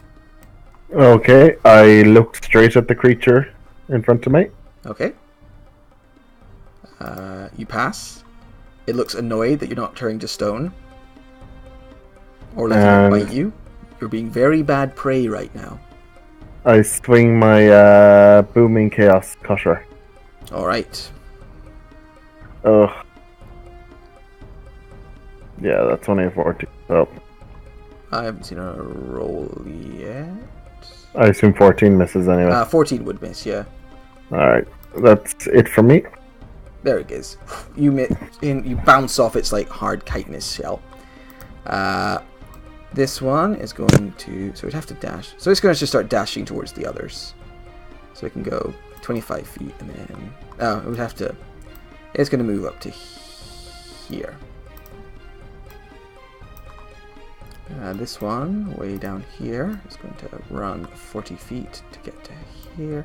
Okay, I look straight at the creature in front of me. Okay. You pass. It looks annoyed that you're not turning to stone. Or letting it bite you. You're being very bad prey right now. I swing my booming chaos cutter. Alright. Ugh. Yeah, that's only a 14. Oh, I haven't seen a roll yet. I assume 14 misses anyway. 14 would miss, yeah. Alright, that's it for me. There it is. You bounce off its like hard chitinous shell. This one is going to, so we'd have to dash. So it's going to just start dashing towards the others. So it can go 25 feet and then, it would have to, it's going to move up to here. This one, way down here, is going to run 40 feet to get to here.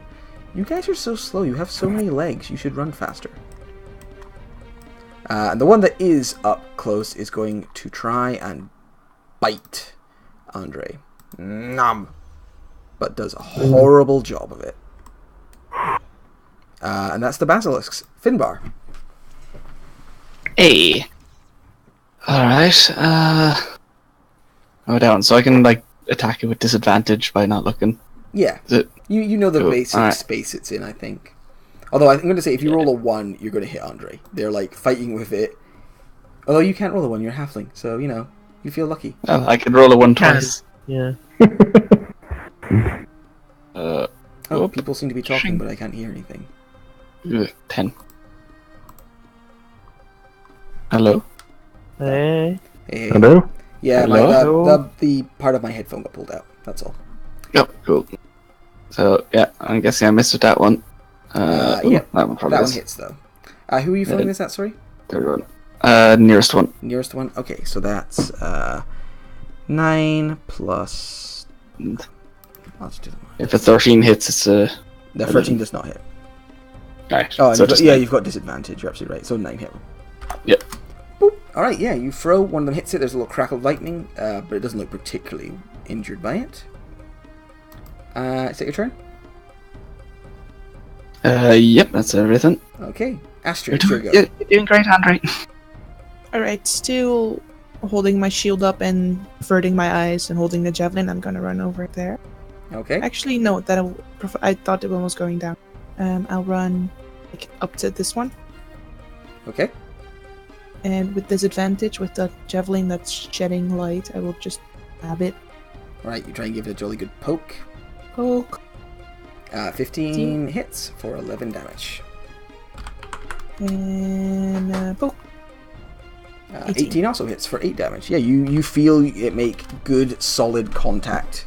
You guys are so slow, you have so many legs, you should run faster. And the one that is up close is going to try and bite Andre. Nom! But does a horrible job of it. And that's the basilisks. Finbar. Hey. Alright, oh, down. So I can, like, attack it with disadvantage by not looking. Yeah. Is it? You know the Cool. basic Alright. space it's in, I think. Although I'm going to say, if you roll a 1, you're going to hit Andre. They're, like, fighting with it. Although you can't roll a 1, you're a halfling. So, you know, you feel lucky. Well, I could roll a 1 twice. Yeah. Oh, people seem to be talking, Shing. but I can't hear anything. 10. Hello? Hey. Hey. Hello? Yeah, Hello? the part of my headphone got pulled out. That's all. Yep, cool. So, yeah, I'm guessing I missed with that one. Yeah, that one probably that is. one hits, though. Who are you throwing this at, sorry? Third one. Nearest one. Nearest one? Okay, so that's 9 plus... Let's do them. If a 13 hits, it's a... The 13 does not hit. Alright, Oh, and so you've got, just yeah, nine. you've got disadvantage. You're absolutely right. So 9 hit. Yep. Boop. All right, yeah, you throw. One of them hits it. There's a little crackle of lightning, but it doesn't look particularly injured by it. Is that your turn? Yep, that's everything. Okay. Astrid, You're it's your doing, go. you're doing great, Andre. Alright, still holding my shield up and averting my eyes and holding the javelin. I'm gonna run over there. Okay. Actually, no, I thought the one was going down. I'll run like, up to this one. Okay. And with disadvantage, with the javelin that's shedding light, I will just stab it. All right, you try and give it a jolly good poke. Poke. 15 hits for 11 damage. And poke. 18 also hits for 8 damage. Yeah, you feel it make good, solid contact.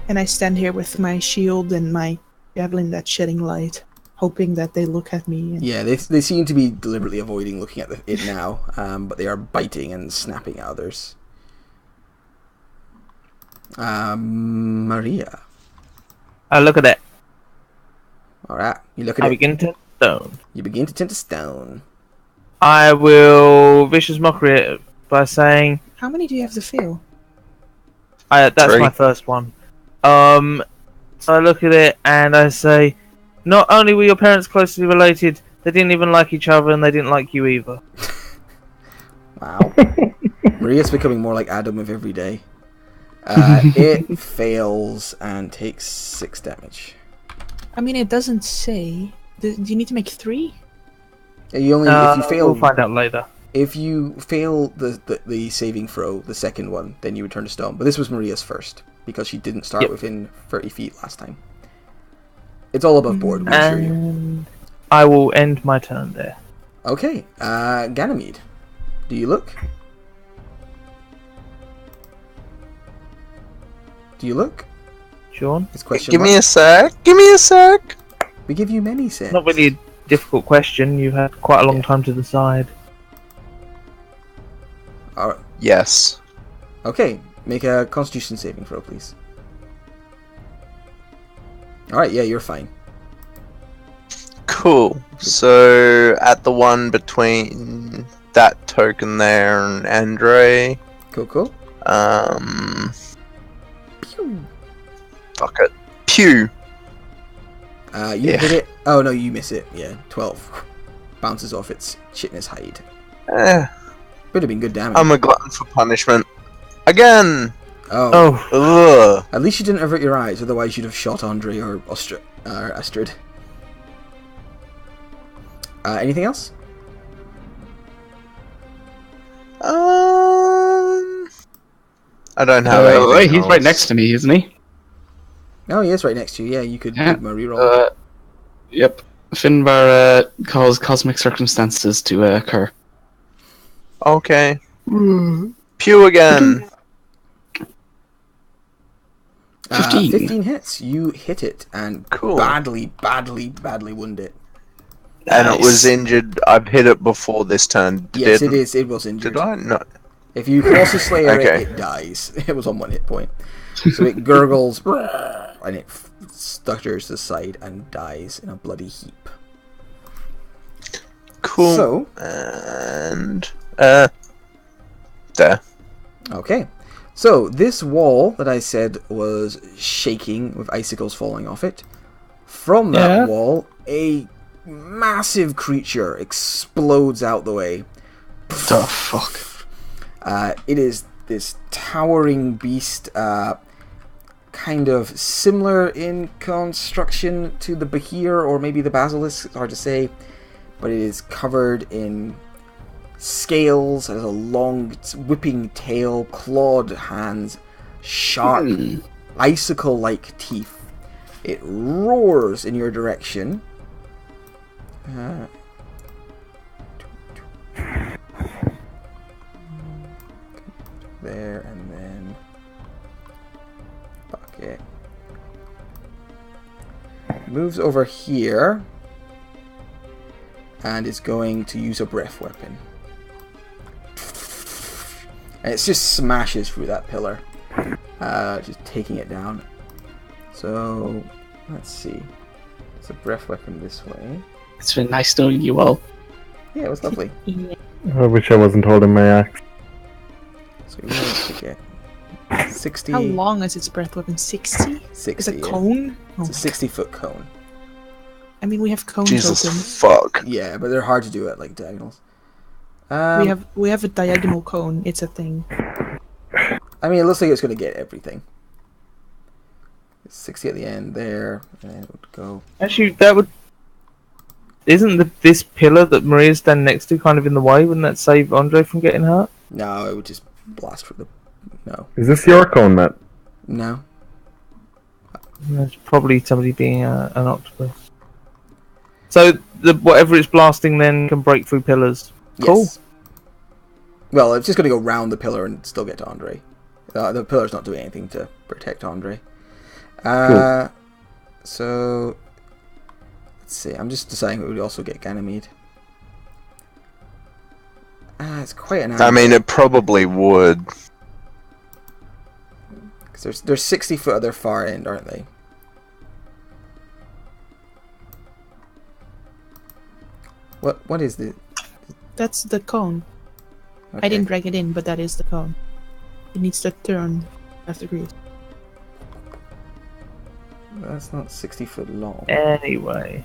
And I stand here with my shield and my javelin that's shedding light, hoping that they look at me. And Yeah, they seem to be deliberately avoiding looking at it now, but they are biting and snapping at others. Maria. Look at that. All right, you look at I it. begin to stone. You begin to turn to stone. I will vicious mockery it by saying, how many do you have to fail? that's 3. my first one. So I look at it and I say, not only were your parents closely related, they didn't even like each other and they didn't like you either. Wow. Maria's becoming more like Adam with every day. It fails and takes 6 damage. I mean, it doesn't say. Do you need to make 3? You only if you fail. We'll find out later. If you fail the saving throw, the second one, then you return to stone. But this was Maria's first because she didn't start Yep. within 30 feet last time. It's all above board, we assure you. And I will end my turn there. Okay, Ganymede, do you look? Do you look? Sean? It's question Give mark. me a sec. Give me a sec. We give you many sets. Not really a difficult question. You've had quite a long time to decide. Alright. Yes. Okay, make a Constitution saving throw, please. Alright, yeah, you're fine. Cool. So at the one between that token there and Andre, Cool. Pew. fuck it. Pew. You Yeah. hit it. Oh no, you miss it. Yeah, 12. Bounces off its chitinous hide. Would have been good damage. I'm a glutton for punishment. Again. Oh. Ugh. At least you didn't avert your eyes, otherwise you'd have shot Andre or Astrid. Anything else? I don't have anything Wait, he's else. right next to me, isn't he? Oh, he is right next to you. Yeah, you could Yeah. give him a reroll. Yep. Finbar cause cosmic circumstances to occur. Okay. Pew again. 15. 15 hits. You hit it and Cool. badly wound it. And it Nice. was injured. I've hit it before this turn. Yes, it didn't- is. It was injured. Did I? No. If you Colossus Slayer Okay. it dies. It was on 1 hit point. So it gurgles and it stutters to the side and dies in a bloody heap. Cool. So, And there. okay. So, this wall that I said was shaking with icicles falling off it, from that Yeah. wall, a massive creature explodes out the way. The fuck? It is this towering beast, kind of similar in construction to the Behir or maybe the Basilisk, it's hard to say, but it is covered in scales, has a long whipping tail, clawed hands, sharp, icicle-like teeth. It roars in your direction. There and then bucket. Moves over here and is going to use a breath weapon. And it just smashes through that pillar, just taking it down. So let's see. It's a breath weapon this way. It's been nice knowing you all. Yeah, it was lovely. I wish I wasn't holding my axe. So we managed to get 60. How long is its breath weapon? 60? 60. Is a yeah. cone? Oh, It's a 60-foot cone. I mean, we have cones Jesus open. fuck. Yeah, but they're hard to do at like diagonals. Um, We have a diagonal cone. It's a thing. I mean, it looks like it's going to get everything. It's 60 at the end there, and then it would go. Actually, that would. Isn't this pillar that Maria's standing next to kind of in the way? Wouldn't that save Andre from getting hurt? No, it would just blast through the. No. Is this your cone, Matt? No. There's probably somebody being an octopus. So whatever it's blasting then can break through pillars. Cool. Yes. Well, it's just going to go round the pillar and still get to Andre. The pillar's not doing anything to protect Andre. So, let's see. I'm just deciding who would also get Ganymede. It's quite an. I mean, it probably would. Because they're 60 foot at their far end, aren't they? What is the? That's the cone. Okay. I didn't drag it in, but that is the cone. It needs to turn 5 degrees. That's not 60 foot long. Anyway.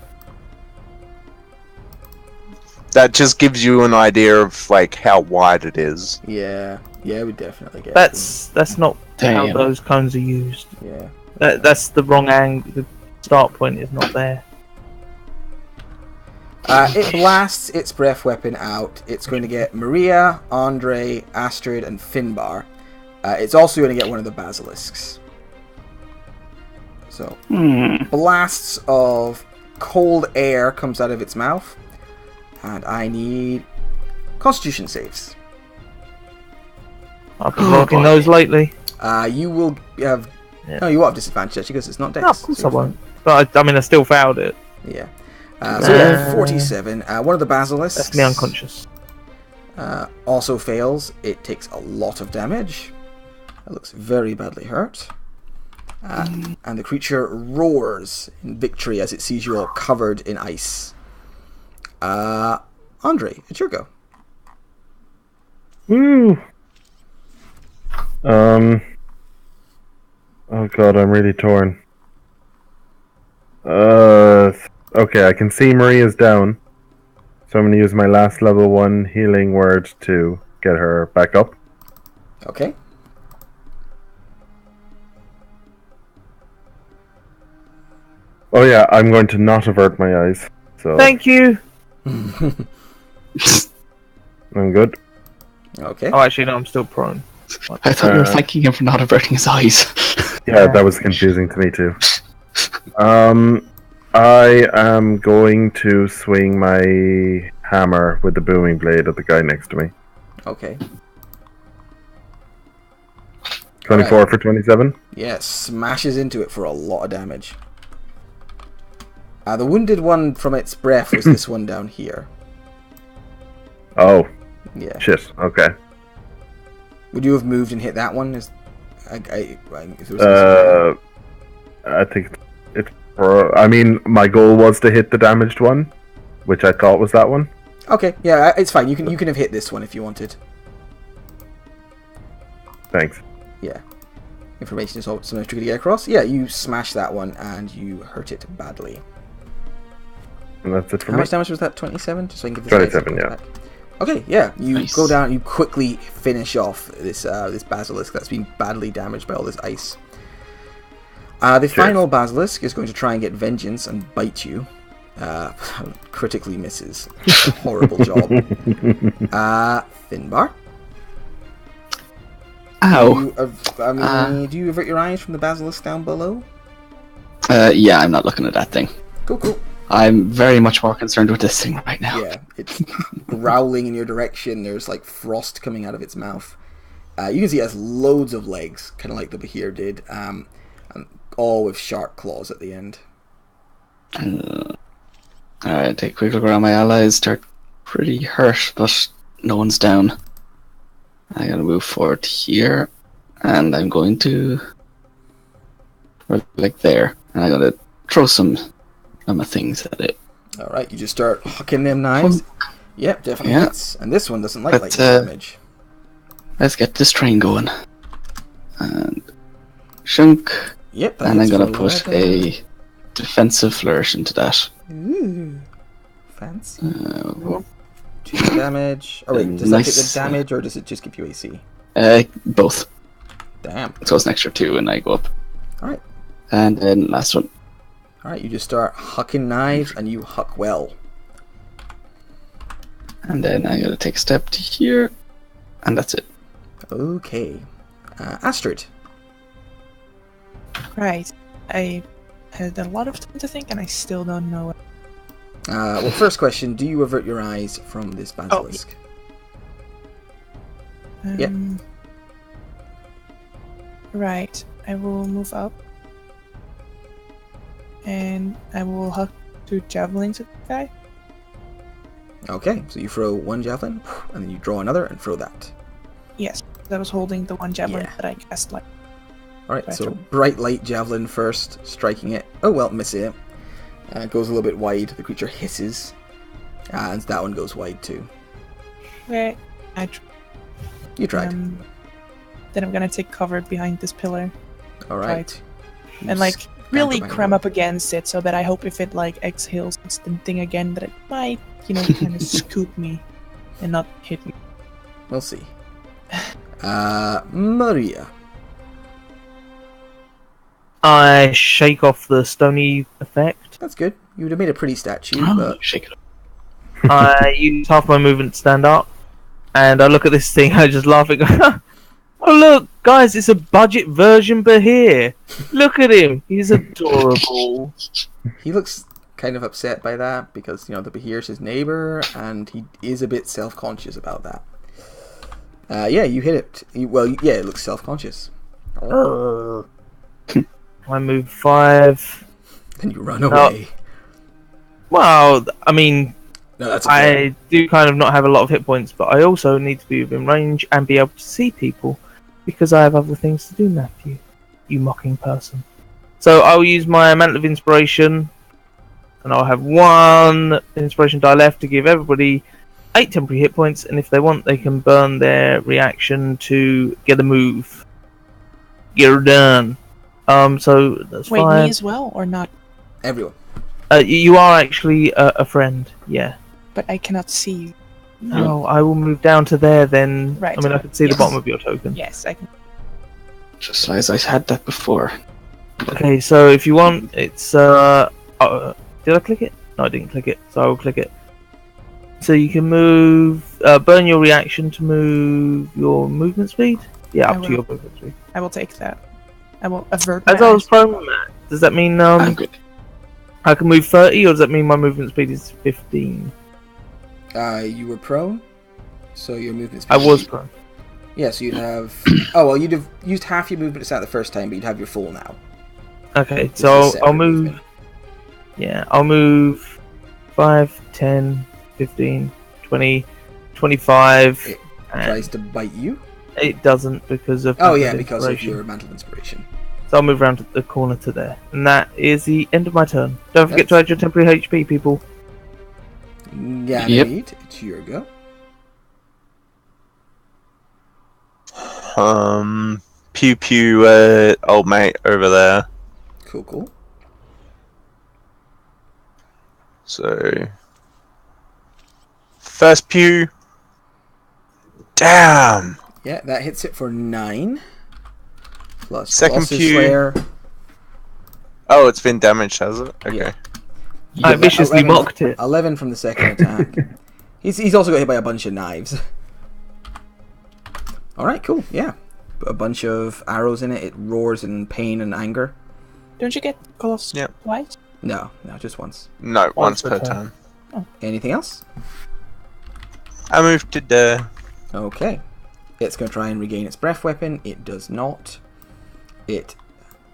That just gives you an idea of like how wide it is. Yeah, we definitely get. That's not how Damn. those cones are used. Yeah. That's the wrong angle. The start point is not there. It blasts its breath weapon out. It's going to get Maria, Andre, Astrid, and Finbar. It's also going to get one of the basilisks. So, blasts of cold air comes out of its mouth. And I need Constitution saves. I've been rocking those lately. You will have... Yeah. No, you will have disadvantage actually because it's not dex. No, of course so I you're won't. But I mean, I still failed it. fine. Yeah. So yeah, 47. One of the basilisks... Left me unconscious. Also fails. It takes a lot of damage. It looks very badly hurt. And the creature roars in victory as it sees you all covered in ice. Andre, it's your go. Woo! Oh god, I'm really torn. Okay, I can see Maria's down. So I'm gonna use my last level 1 healing word to get her back up. Okay. Oh yeah, I'm going to not avert my eyes. So Thank you. I'm good. Okay. Oh, actually, no, I'm still prone. I thought you were thanking him for not averting his eyes. Yeah, that was confusing to me too. I am going to swing my hammer with the booming blade at the guy next to me. Okay. 24 for 27. Yeah, smashes into it for a lot of damage. The wounded one from its breath was this one down here. Oh, Yeah. shit. Okay. Would you have moved and hit that one? If there was I think it's. I mean, my goal was to hit the damaged one, which I thought was that one. Okay, yeah, it's fine. You can have hit this one if you wanted. Thanks. Yeah. Information is sometimes tricky to get across. Yeah, you smash that one and you hurt it badly. And that's it for How me. much damage was that? 27? Just so I can give this 27, guy a yeah. back. Okay, yeah. You Nice. go down. You quickly finish off this this basilisk that's been badly damaged by all this ice. The final basilisk is going to try and get vengeance and bite you. Critically misses. Horrible job. Finbar. Ow. Do you avert your eyes from the basilisk down below? Yeah, I'm not looking at that thing. Cool. I'm very much more concerned with this thing right now. Yeah, it's growling in your direction. There's like frost coming out of its mouth. You can see it has loads of legs, kind of like the Behir did, and all with sharp claws at the end. Alright, take a quick look around my allies. They're pretty hurt, but no one's down. I gotta move forward here, and I'm going to. Like there. And I'm gonna throw some of my things at it. Alright, you just start hucking them knives. Yep, definitely Yeah. hits. And this one doesn't like But, lightning damage. Let's get this train going. And. Shunk. Yep, that And I'm hits gonna for put 11. a defensive flourish into that. Ooh, fancy. 2 damage. Oh wait, does that hit the Nice. damage or does it just give you AC? Both. Damn. So it's an extra 2 and I go up. Alright. And then last one. Alright, you just start hucking knives and you huck well. And then I gotta take a step to here. And that's it. Okay. Astrid. Right. I had a lot of time to think, and I still don't know. Well, first question: do you avert your eyes from this basilisk? Yep. Right. I will move up, and I will huck 2 javelins at the guy. Okay, so you throw 1 javelin, and then you draw another and throw that. Yes, I was holding the 1 javelin Yeah. that I cast like. Alright, so Gotcha. bright light javelin first, striking it. Oh well, missing it. It goes a little bit wide, the creature hisses. And that one goes wide too. Okay. You tried. Then I'm gonna take cover behind this pillar Alright. and like really behind cram it. up against it so that I hope if it like exhales this thing again that it might, kind of scoop me and not hit me. We'll see. Maria. I shake off the stony effect. That's good. You would have made a pretty statue, Oh, but shake it up. I use half my movement to stand up, and I look at this thing. I just laugh and go, "Oh look, guys! It's a budget version Behir. Look at him. He's adorable." he looks kind of upset by that because, the Behir's his neighbor, and he is a bit self-conscious about that. Yeah, you hit it. It looks self-conscious. I move 5. Then you run away. Well, I mean, No, that's okay. I do kind of not have a lot of hit points, but I also need to be within range and be able to see people because I have other things to do, Matthew. You mocking person. So I'll use my Mantle of Inspiration, and I'll have 1 inspiration die left to give everybody 8 temporary hit points, and if they want, they can burn their reaction to get a move. Get her done. So that's Wait, fine. me as well or not? Everyone. You are actually a friend, yeah. But I cannot see you. No, I will move down to there then. Right. I mean, I can see the Yes. bottom of your token. Yes, I can. Just as I had that before. Okay, so if you want, it's did I click it? No, I didn't click it, so I will click it. So you can move, burn your reaction to move your movement speed. Yeah, I up to will. your movement speed. I will take that. I will avert As my I was eyes. prone, Matt, does that mean I'm good. I can move 30, or does that mean my movement speed is 15? You were prone, so your movement speed. I was prone. Yeah, so you'd have. Oh well, you'd have used half your movement to start the first time, but you'd have your full now. Okay, This so is I'll separate move. movement. Yeah, I'll move 5, 10, 15, 20, 25. It and Tries to bite you. it doesn't because of. Oh Mantle yeah, because of Inspiration. your mantle of inspiration. So I'll move around to the corner to there. And that is the end of my turn. Don't forget to That's- add your temporary HP, people. Ganymede, it's your go. Pew pew, old mate over there. Cool. So, first pew. Damn. Yeah, that hits it for 9. Plus Second Colossus pew. Slayer. Oh, it's been damaged, has it? Okay. Yeah. I viciously 11 mocked it. 11 from the second attack. he's also got hit by a bunch of knives. Alright, cool, yeah. A bunch of arrows in it. It roars in pain and anger. Don't you get Colossus Yep. twice? No, just once. No, once per per turn. turn. Anything else? I moved to there. Okay. It's going to try and regain its breath weapon. It does not. It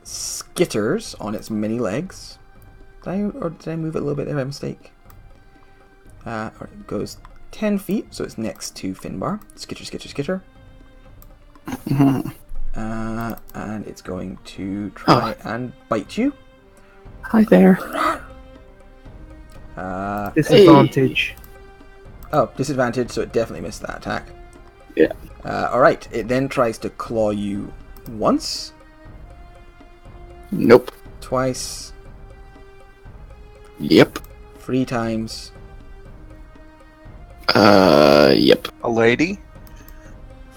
skitters on its many legs. Did I move it a little bit there by mistake? Or it goes 10 feet, so it's next to Finbar. Skitter. And it's going to try and bite you. Hi there. Disadvantage. Oh, disadvantage, so it definitely missed that attack. Yeah. Alright, it then tries to claw you once, Nope. twice, Yep. 3 times, Yep. A lady?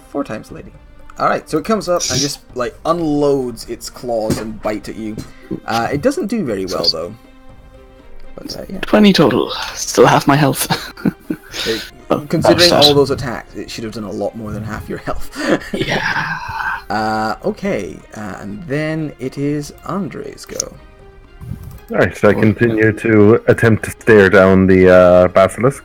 4 times, lady. Alright, so it comes up and just, like, unloads its claws and bites at you. It doesn't do very well, though. But, yeah. 20 total. Still half my health. Considering Oh, all those attacks, it should have done a lot more than half your health. Yeah. Okay, and then it is Andre's go. Alright, so I continue to attempt to stare down the basilisk.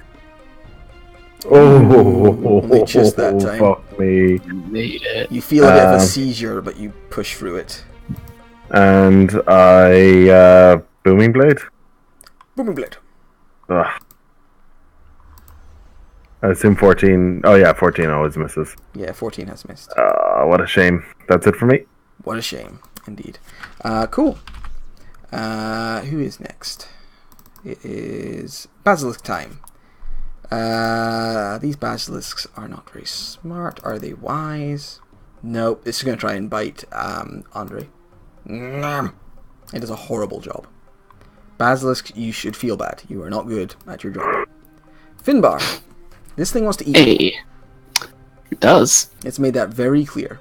Only just that time. Fuck me. Made it. You feel a bit of a seizure, but you push through it. And I booming blade. Booming blade. Ugh. I assume 14. Oh yeah, 14 always misses. Yeah, 14 has missed. What a shame. That's it for me. What a shame, indeed. Cool. Who is next? It is Basilisk time. These basilisks are not very smart. Are they wise? Nope. This is going to try and bite Andre. It does a horrible job. Basilisk, you should feel bad. You are not good at your job. Finbar. This thing wants to eat you. Hey. It does. It's made that very clear.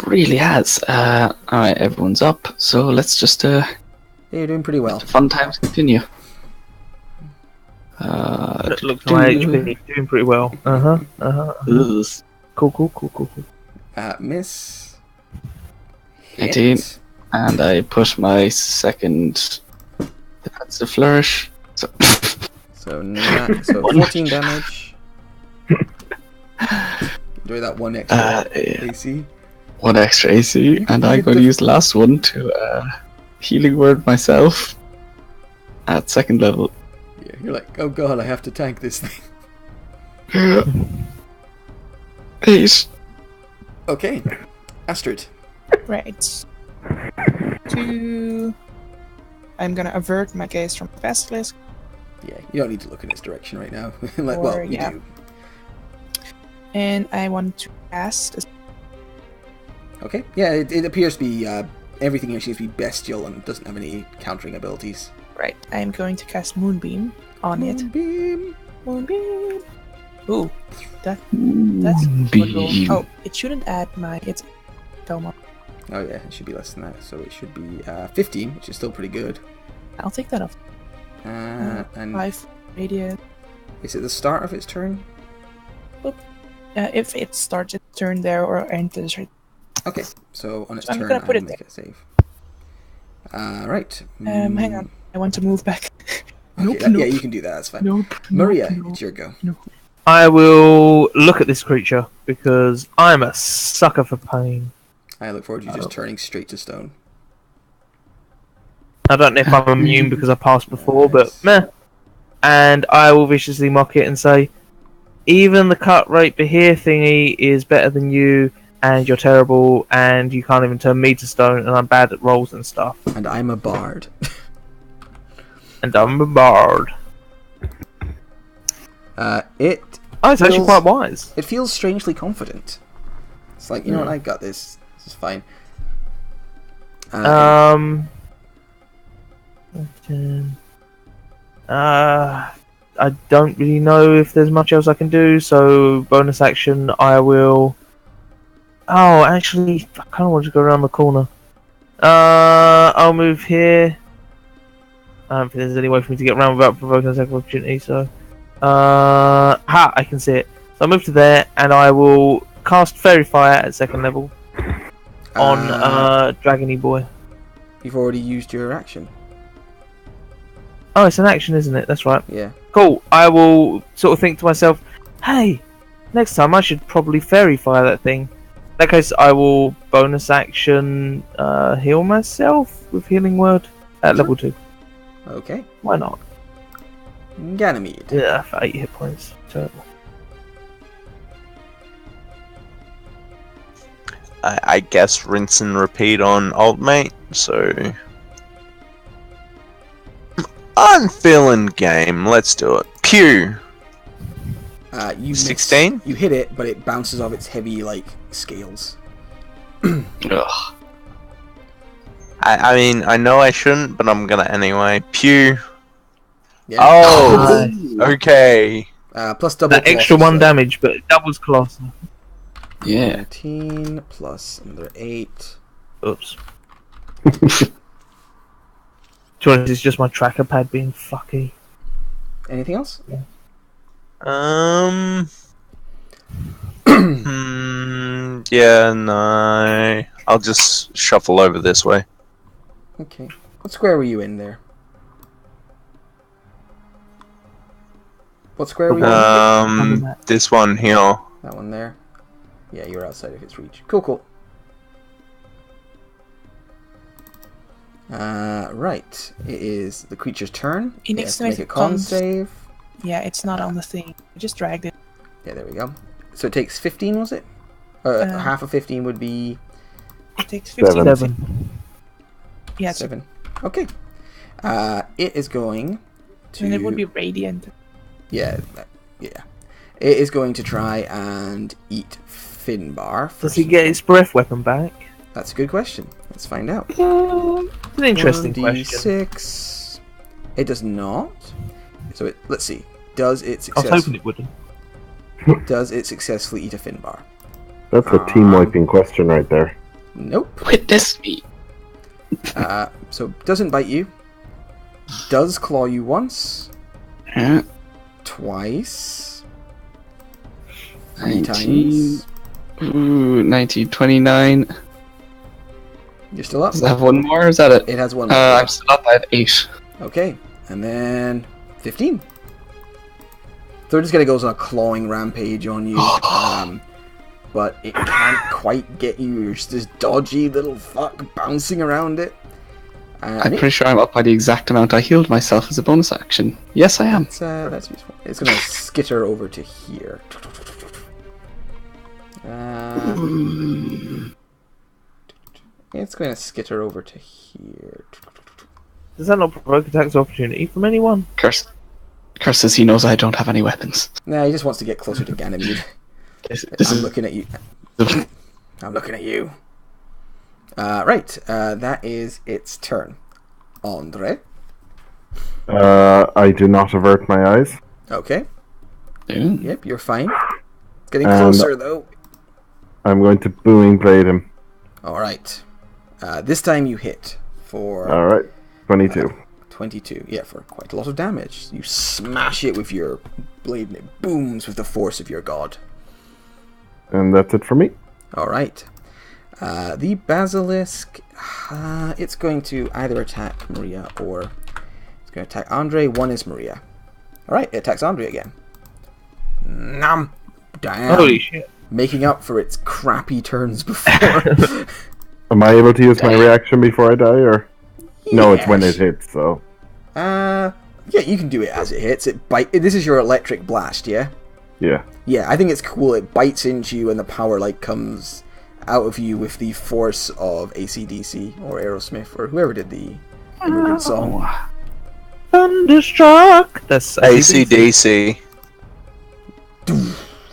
Really has. Alright, everyone's up. So let's just Yeah, you're doing pretty well. fun times continue. Looks like my HP doing pretty well. Ugh. Cool. Miss. 18. Hit. And I push my second defensive flourish. So So 14 damage. Do that 1 extra yeah. AC. 1 extra AC, and I'm going to use the last one to healing word myself at 2nd level. Yeah, you're like, oh god, I have to tank this thing. 8. Okay, Astrid. Right. I'm gonna avert my gaze from the basilisk. Yeah, you don't need to look in its direction right now. Like, well, Or, you yeah. do. And I want to cast a Okay, yeah, it appears to be, everything here seems to be bestial and doesn't have any countering abilities. Right, I'm going to cast Moonbeam on it. Moonbeam. Moonbeam. Ooh, that's good roll. Beam. Oh, it shouldn't add it's Belmont. Oh yeah, it should be less than that, so it should be 15, which is still pretty good. I'll take that off. And 5 radius. is it the start of its turn? If it starts its turn there or enters right. Okay, so on its I'm turn, gonna put I it will make there. a save. Right. Hang on. I want to move back. Okay, Nope, yeah, nope. you can do that. That's fine. Nope. Maria, nope, it's your go. I will look at this creature because I'm a sucker for pain. I look forward to you just turning straight to stone. I don't know if I'm immune because I passed before, but Nice. meh. And I will viciously mock it and say, even the cut rate here thingy is better than you, and you're terrible, and you can't even turn me to stone, and I'm bad at rolls and stuff. And I'm a bard. And I'm a bard. It Oh, it's actually feels- quite wise. It feels strangely confident. It's like, you know what, I got this. This is fine. I don't really know if there's much else I can do, so bonus action, I will... Oh, actually, I kind of want to go around the corner. I'll move here. I don't think there's any way for me to get around without provoking a second opportunity, so... I can see it. So I'll move to there, and I will cast Fairy Fire at second level on Dragony Boy. You've already used your action. Oh, it's an action, isn't it? That's right. Yeah. Cool. I will sort of think to myself, hey, next time I should probably Fairy Fire that thing. In that case, I will bonus action heal myself with Healing Word at level 2. Okay. Why not? Ganymede. Yeah, for 8 hit points. Terrible. I guess rinse and repeat on old mate, so... I'm feeling game, let's do it. Pew! You miss. 16? You hit it, but it bounces off its heavy, like, scales. Ugh. I mean, I know I shouldn't, but I'm gonna anyway. Pew! Yeah. Oh! Okay. Plus double. That extra Colossus, 1 damage, but it doubles Colossal. Yeah. 13 plus another 8. Oops. To be honest, it's just my tracker pad being fucky. Anything else? Yeah, no. I'll just shuffle over this way. Okay. What square were you in there? What square were you in? This one here. That one there. Yeah, you're outside of its reach. Cool, cool. Right. It is the creature's turn. It needs has to make make a a con con- save. Yeah, it's not on the thing. I just dragged it. Yeah, there we go. So it takes 15, was it? Half of 15 would be It takes 15. 7. Yeah, it's 7. Okay. It is going to... and it would be radiant. Yeah, yeah. It is going to try and eat Finbar. Does first he of get all. his breath weapon back? That's a good question. Let's find out. It's an interesting question. 1d6. It does not. So let's see. Does it I was hoping it wouldn't. Does it successfully eat a Finbar? That's a team wiping question right there. Nope. Witness me. So doesn't bite you. Does claw you once, Yeah. twice, 3 19. times. Ooh, 19, 29. You're still up. Does it have one more? Or is that it? It has one more. I'm still up. I have 8. Okay, and then 15. So it just gonna goes on a clawing rampage on you, but it can't quite get you. You're just this dodgy little fuck bouncing around it. I'm pretty sure I'm up by the exact amount I healed myself as a bonus action. Yes, I am. That's useful. It's gonna skitter over to here. It's gonna skitter over to here. Does that not provoke attacks of opportunity from anyone? Curse says he knows I don't have any weapons. Nah, he just wants to get closer to Ganymede. This I'm is looking at you. I'm looking at you. Right, that is its turn. Andre. I do not avert my eyes. Okay. Ooh. Yep, you're fine. It's getting And- closer, though. I'm going to booming blade him. Alright. This time you hit for Alright, 22. 22. Yeah, for quite a lot of damage. You smash it with your blade and it booms with the force of your god. And that's it for me. Alright. The basilisk, it's going to either attack Maria or It's going to attack Andre. 1 is Maria. Alright, it attacks Andre again. Nom! Damn. Holy shit. Making up for its crappy turns before. Am I able to use my reaction before I die, or? No, it's when it Yes. hits, so. Yeah, you can do it as it hits. This is your electric blast, yeah? Yeah. Yeah, I think it's cool. It bites into you and the power like comes out of you with the force of AC/DC or Aerosmith or whoever did the immigrant song. Thunderstruck! That's AC/DC.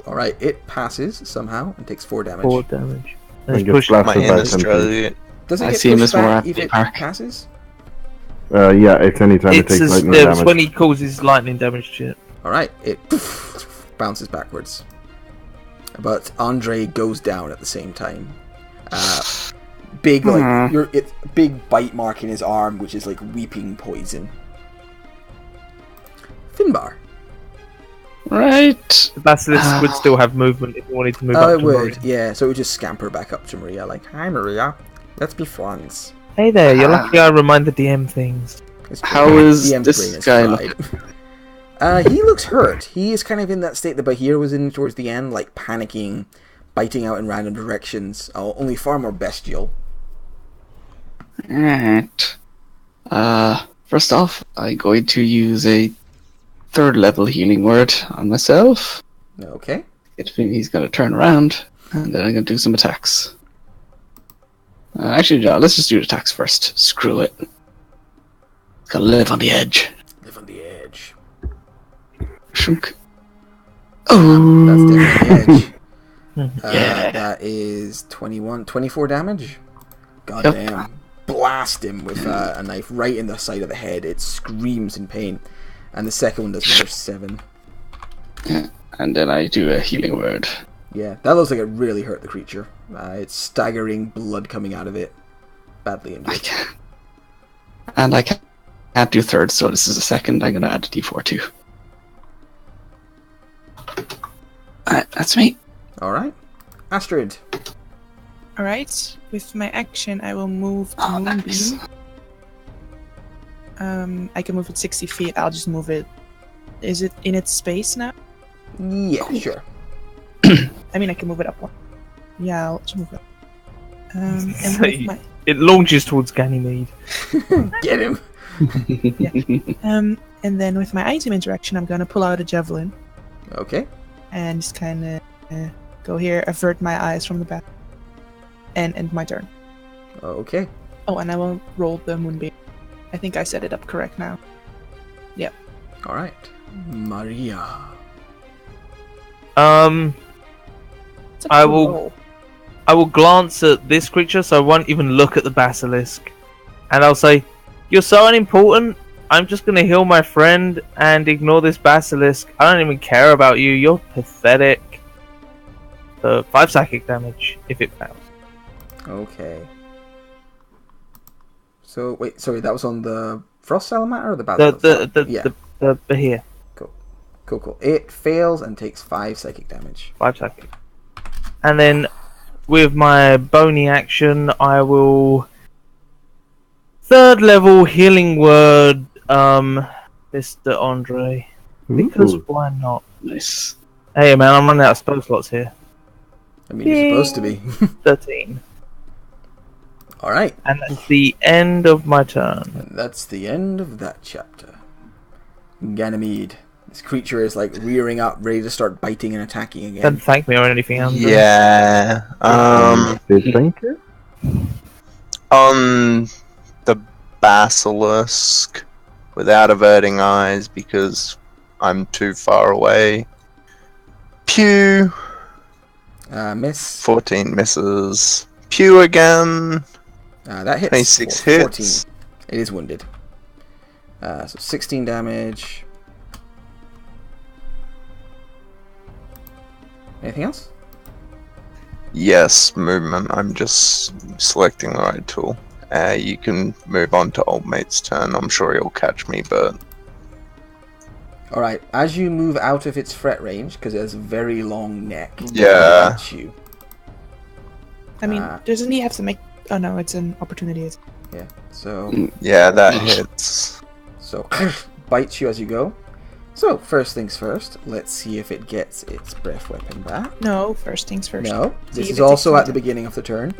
Alright, it passes somehow and takes 4 damage. 4 damage. I Let's think push it's My blasted hand back is into- Australia. Does it I get see him pushed as more back at if the it park. passes? Yeah, it's anytime it It's takes as, lightning it's damage. when he causes lightning damage to it. Alright, it bounces backwards. But Andre goes down at the same time. Big it's big bite mark in his arm, which is like weeping poison. Finbar. Right. The basilisk would still have movement if you wanted to move Oh, up it to would. Maria. Yeah, so it would just scamper back up to Maria, like, "Hi, Maria. Let's be friends." Hey there, you're lucky I remind the DM things. It's How pretty- is DM's this brain is guy fried. He looks hurt. He is kind of in that state that Bahir was in towards the end, like panicking, biting out in random directions, only far more bestial. Alright. First off, I'm going to use a 3rd level healing word on myself. Okay. He's going to turn around, and then I'm going to do some attacks. Actually, no, let's just do attacks first. Screw it. Gotta live on the edge. Live on the edge. Shunk. That's Oh, definitely the edge. Yeah. That is 24 damage. God Yep. damn. Blast him with a knife right in the side of the head. It screams in pain. And the second one does another 7. and then I do a healing word. Yeah, that looks like it really hurt the creature. It's staggering, blood coming out of it. Badly I injured. can't. And I can't do 3rd, so this is a 2nd. I'm going to add a d4 too. That's me. Alright. Astrid. Alright, with my action, I will move to Oh, nice. Moonbeam. I can move it 60 feet. I'll just move it. Is it in its space now? Yeah, sure. I mean, I can move it up one. Yeah, I'll just move it up. And So with you- my It launches towards Ganymede. Get him! and then with my item interaction, I'm gonna pull out a javelin Okay. and just kind of go here, avert my eyes from the back, and end my turn. Okay. Oh, and I will roll the moonbeam. I think I set it up correct now. Alright. Maria. It's a I cool will- roll. I will glance at this creature, so I won't even look at the basilisk. And I'll say, "You're so unimportant, I'm just gonna heal my friend and ignore this basilisk. I don't even care about you, you're pathetic." So 5 psychic damage, if it fails. Okay. So, wait, sorry, that was on the Frost Salamander or the The, Basilisk? the, Yeah, the here, cool. It fails and takes 5 psychic damage. 5 psychic. And then, with my bony action, I will... 3rd level healing word, Mr. Andre. Because Ooh. why not? Nice. Hey man, I'm running out of spell slots here. I mean, you're supposed to be. 13. Alright, And that's the end of my turn. and that's the end of that chapter. Ganymede. This creature is like rearing up, ready to start biting and attacking Don't again. thank me or anything, Andre. Yeah. Did thank you? On the basilisk, without averting eyes because I'm too far away. Pew! Miss. 14 misses. Pew again. That hits. 26 14. hits. It is wounded. So 16 damage. Anything else? Yes, movement. I'm just selecting the right tool. You can move on to old mate's turn. I'm sure he'll catch me, but Alright, as you move out of its threat range, because it has a very long neck, Yeah. at you. I mean, Ah. doesn't he have to make? Oh no, it's an opportunity. Yeah, so yeah, that hits. So bites you as you go. So first things first, let's see if it gets its breath weapon back. No, first things first. No, See this if is it also takes at the beginning of the turn.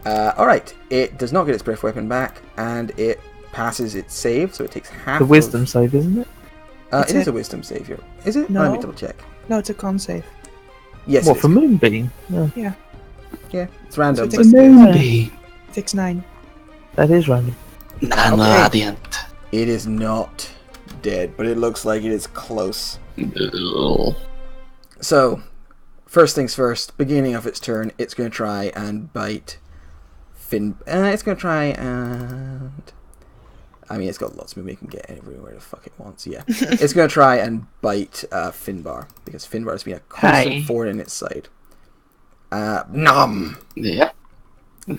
Alright, it does not get its breath weapon back, and it passes its save, so it takes half The wisdom of... save, isn't it? It is a wisdom save here. Is it? No. Let me double check. No, it's a con save. Yes, What, it for is. Moonbeam? Yeah, Yeah, it's random. So but- it takes- Moonbeam. It takes 9. that is random. Radiant. It is not dead, but it looks like it is close. So, first things first, beginning of its turn, it's going to try and bite Finn. It's going to try and... I mean, it's got lots of movement. It can get everywhere the fuck it wants, yeah. It's going to try and bite Finbar, because Finbar has been a constant Hi. thorn in its side. Nom! Yeah.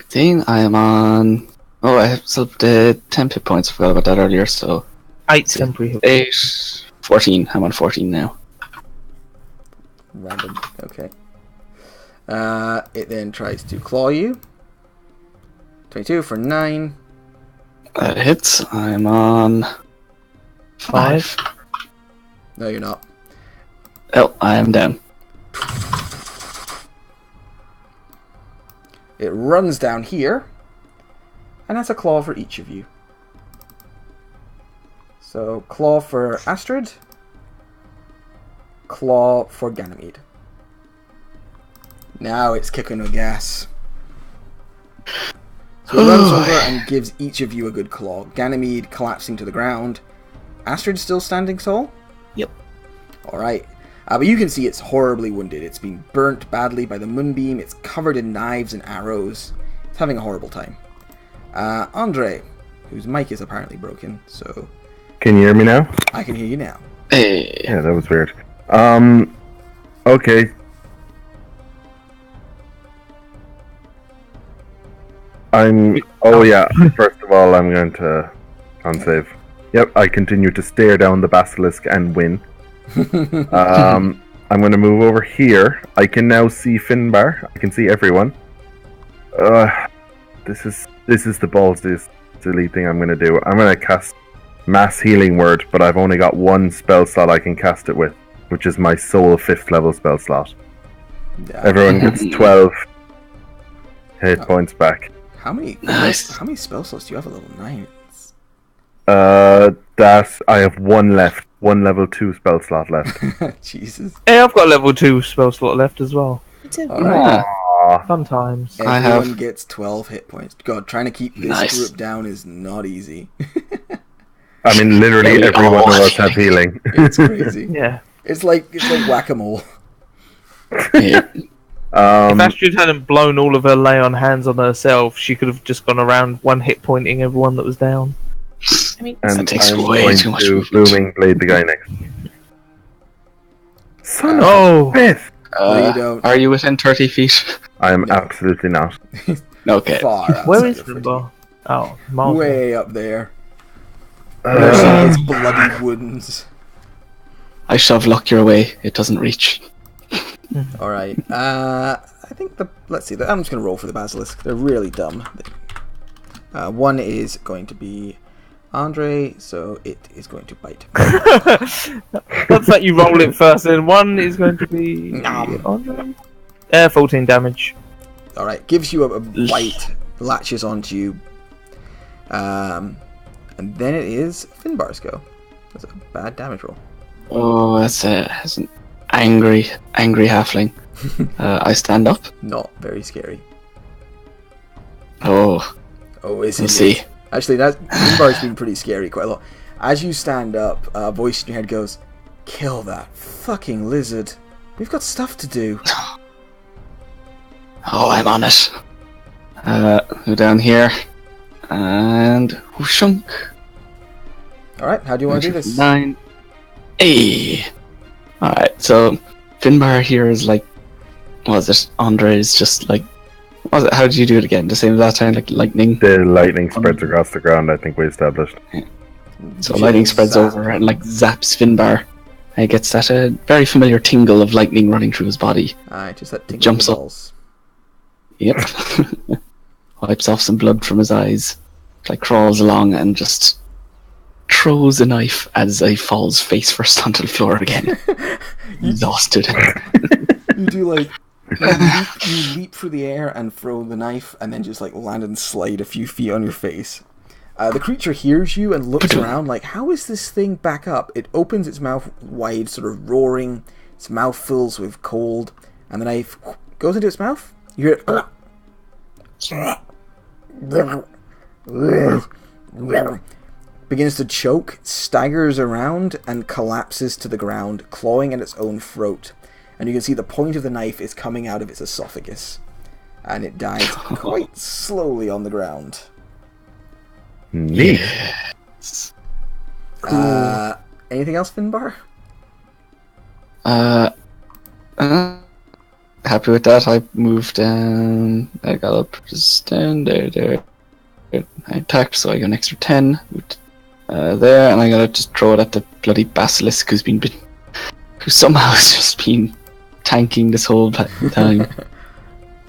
Thing, I am on. Oh, I have still 10 hit points. I forgot about that earlier. So 8 temporary hit. 8, 14. I'm on 14 now. Random, okay. It then tries to claw you. 22 for 9. That hits. I'm on 5. No, you're not. Oh, I am down. It runs down here, and that's a claw for each of you. So, claw for Astrid, claw for Ganymede. Now it's kicking the gas. So it runs over and gives each of you a good claw. Ganymede collapsing to the ground. Astrid still standing tall? Yep. Alright. But you can see it's horribly wounded. It's been burnt badly by the moonbeam. It's covered in knives and arrows. It's having a horrible time. Andre, whose mic is apparently broken, so Can you hear me now? I can hear you now. Hey. Yeah, that was weird. Okay. Oh yeah, first of all, I'm going to con-save. Yep, I continue to stare down the basilisk and win. I'm going to move over here. I can now see Finbar. I can see everyone. This is the ballsiest silly thing I'm going to do. I'm going to cast Mass Healing Word, but I've only got one spell slot I can cast it with, which is my sole 5th level spell slot. Everyone gets 12 hit points back. How many Nice. How many spell slots do you have at level 9? That I have one left. One level 2 spell slot left. Jesus. Hey, I've got level 2 spell slot left as well. Me too. Alright. Ah, Fun times. I Everyone have- gets 12 hit points. God, trying to keep this Nice. group down is not easy. I mean, literally Yeah, every one of us okay. have healing. It's crazy. Yeah. It's like whack-a-mole. yeah. If Astrid hadn't blown all of her lay on hands on herself, she could have just gone around one hit pointing everyone that was down. I mean, And That takes I'm way going too much to movement. Booming Blade the guy next. Son of Oh, a bitch! No, you don't. Are you within 30 feet? I am No. absolutely not. Okay. Far outside where is of 30. Finbar? Oh, miles away. Way up there. There's Uh, its bloody wounds. I shove luck your way. It doesn't reach. Alright. I think let's see. I'm just going to roll for the basilisk. They're really dumb. One is going to be Andre, so it is going to bite. That's like you roll it first, and one is going to be. Nom. Andre? 14 damage. Alright, gives you a bite, latches onto you. And then it is Finbar's go. That's a bad damage roll. Oh, that's an angry halfling. I stand up. Not very scary. Oh, Oh, is let's it? see. Actually, Finbar's been pretty scary quite a lot. As you stand up, a voice in your head goes, "Kill that fucking lizard. We've got stuff to do." Oh, I'm on it. Go down here. And whooshunk. Alright, how do you want to do this? 9. Hey. Alright, so Finbar here is like, what was it? Andre is just like, what was it? How did you do it again? The same as last time, like lightning. the lightning spreads across the ground, I think we established. So lightning spreads Zap. over and like zaps Finbar. And he gets that very familiar tingle of lightning running through his body. Aye, just that tingle Jumps in the up. balls. Yep. Wipes off some blood from his eyes. Like crawls along and just throws a knife as I falls face first onto the floor again. Exhausted. You do like you leap through the air and throw the knife, and then just like land and slide a few feet on your face. The creature hears you and looks around like, how is this thing back up? It opens its mouth wide, sort of roaring. Its mouth fills with cold, and the knife goes into its mouth. You hear it begins to choke, staggers around, and collapses to the ground, clawing at its own throat. And you can see the point of the knife is coming out of its esophagus. And it dies quite slowly on the ground. Neat. Yes. Anything else, Finbar? Happy with that. I moved down. I got up just down there. I attacked, so I got an extra 10. There, and I gotta just throw it at the bloody basilisk who somehow has just been tanking this whole time.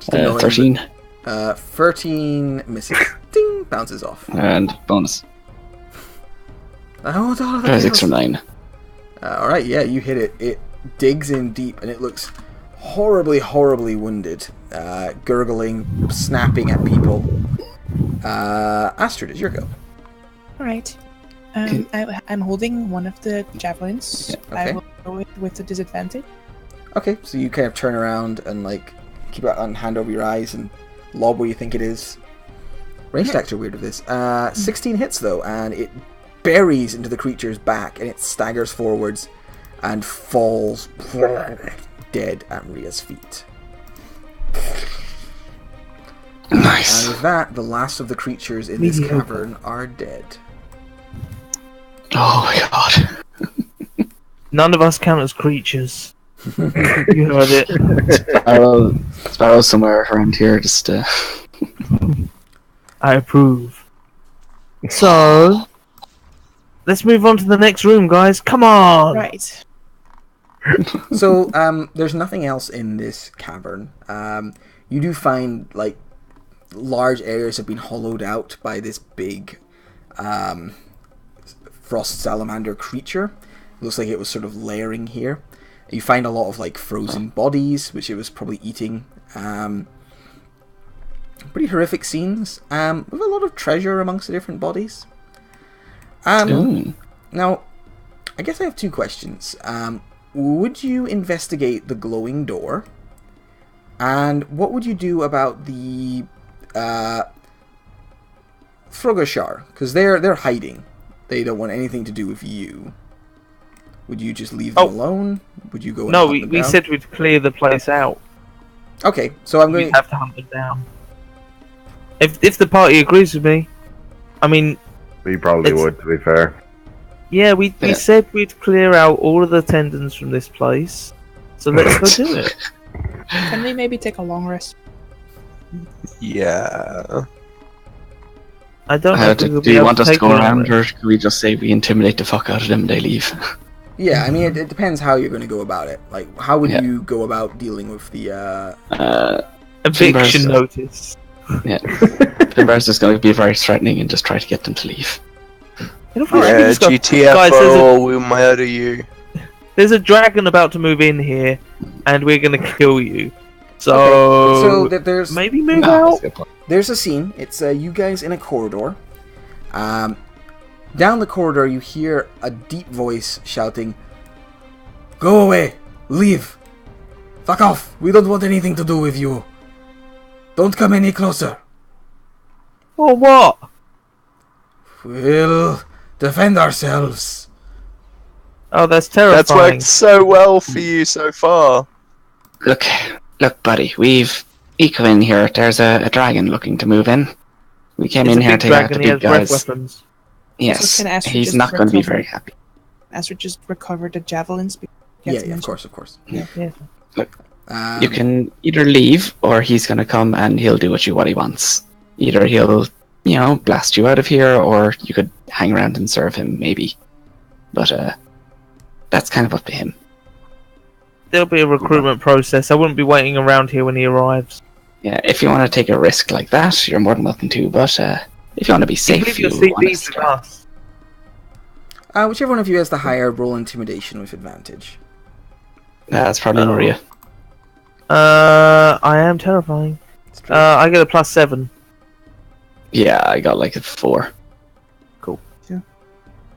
13. 13 misses. Ding! Bounces off. And bonus. Oh, no, 6 or 9. Alright, yeah, you hit it. It digs in deep, and it looks horribly, horribly wounded. Gurgling, snapping at people. Astrid, it's your go. Alright. I'm holding one of the javelins. Yeah, okay. I will go with the disadvantage. Okay, so you kind of turn around and like keep it on hand over your eyes and lob where you think it is. Range attacks are weird with this. 16 hits though, and it buries into the creature's back, and it staggers forwards and falls dead at Ria's feet. Nice. And with that, the last of the creatures in this cavern are dead. Oh my god. None of us count as creatures. You heard it. Sparrow's somewhere around here, just I approve. So, let's move on to the next room, guys. Come on! Right. So, there's nothing else in this cavern. You do find, like, large areas have been hollowed out by this big frost salamander creature. It looks like it was sort of layering here. You find a lot of like frozen bodies, which it was probably eating. Pretty horrific scenes, with a lot of treasure amongst the different bodies. Now, I guess I have two questions. Would you investigate the glowing door? And what would you do about the Frogashar? Because they're hiding. They don't want anything to do with you. Would you just leave them alone? Would you go? And No, hunt them we down? said we'd clear the place out. Okay, so I'm going. We'd have to hunt them down. If the party agrees with me, I mean, We probably It's- would, to be fair. yeah, we Yeah. said we'd clear out all of the tendons from this place. So let's go do it. Can we maybe take a long rest? Yeah. I don't know if we will do be you able want to us to take go all of around, it. or can we just say we intimidate the fuck out of them and they leave? Yeah, I mean, it depends how you're going to go about it. Like, how would Yeah. you go about dealing with the? Eviction Timber's- notice. Yeah. Finbar's just going to be very threatening and just try to get them to leave. You know, if we Yeah, just go, GTFO, guys, we'll murder you. there's a dragon about to move in here, and we're gonna kill you. So, So there's maybe move No, out. that's a good point. There's a scene. It's you guys in a corridor. Down the corridor, you hear a deep voice shouting, "Go away! Leave! Fuck off! We don't want anything to do with you! Don't come any closer! Or what? We'll defend ourselves!" Oh, that's That's terrifying. worked so well for you so far. Look, buddy, you come in here. There's a dragon looking to move in. We came It's in a here big to get out the dragon. He has big breath guys. weapons. Yes, can Astrid he's just not going to be recover? very happy. Astrid just recovered the javelins. Yeah, of course. Yeah. You can either leave, or he's going to come and he'll do what he wants. Either he'll, blast you out of here, or you could hang around and serve him, maybe. But that's kind of up to him. There'll be a recruitment process. I wouldn't be waiting around here when he arrives. Yeah, if you want to take a risk like that, you're more than welcome to. But if you want to be You safe, leave you your want CVs with us. Whichever one of you has the higher, roll intimidation with advantage. That's probably Maria. I am terrifying. I get a +7. Yeah, I got like a 4.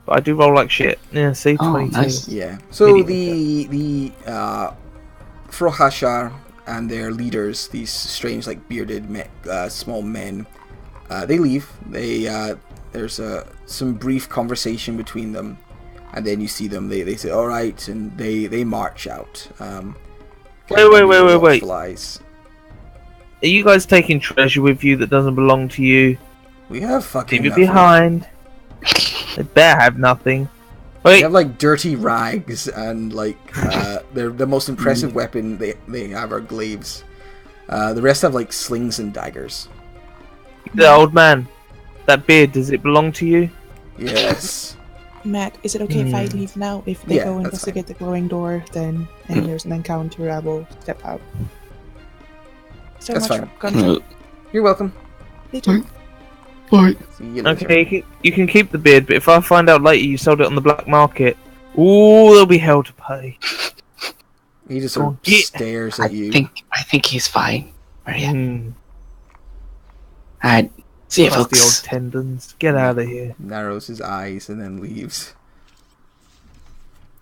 But I do roll like shit. Yeah, see, 22. Nice. Yeah. So Medium. the Frohashar and their leaders, these strange, like bearded, small men, they leave. There's some brief conversation between them, and then you see them. They say, "All right," and they march out. Wait. Flies. Are you guys taking treasure with you that doesn't belong to you? We have fucking Leave it nothing. behind. They better have nothing. They Wait, have like dirty rags, and like the most impressive weapon they have are glaives. The rest have like slings and daggers. the old man. That beard, does it belong to you? Yes. Matt, is it okay if I leave now? If they Yeah, go that's investigate the glowing door, then and there's an encounter, I will step out. So That's much fine. for content. You're welcome. Later. Bye. See you later. Okay, you can keep the beard, but if I find out later you sold it on the black market, ooh, there'll be hell to pay. He just sort of Yeah. stares I at you. think he's fine. Maria. Mm, Alright. See you, that's the old folks. tendons. Get out of here. Narrows his eyes and then leaves.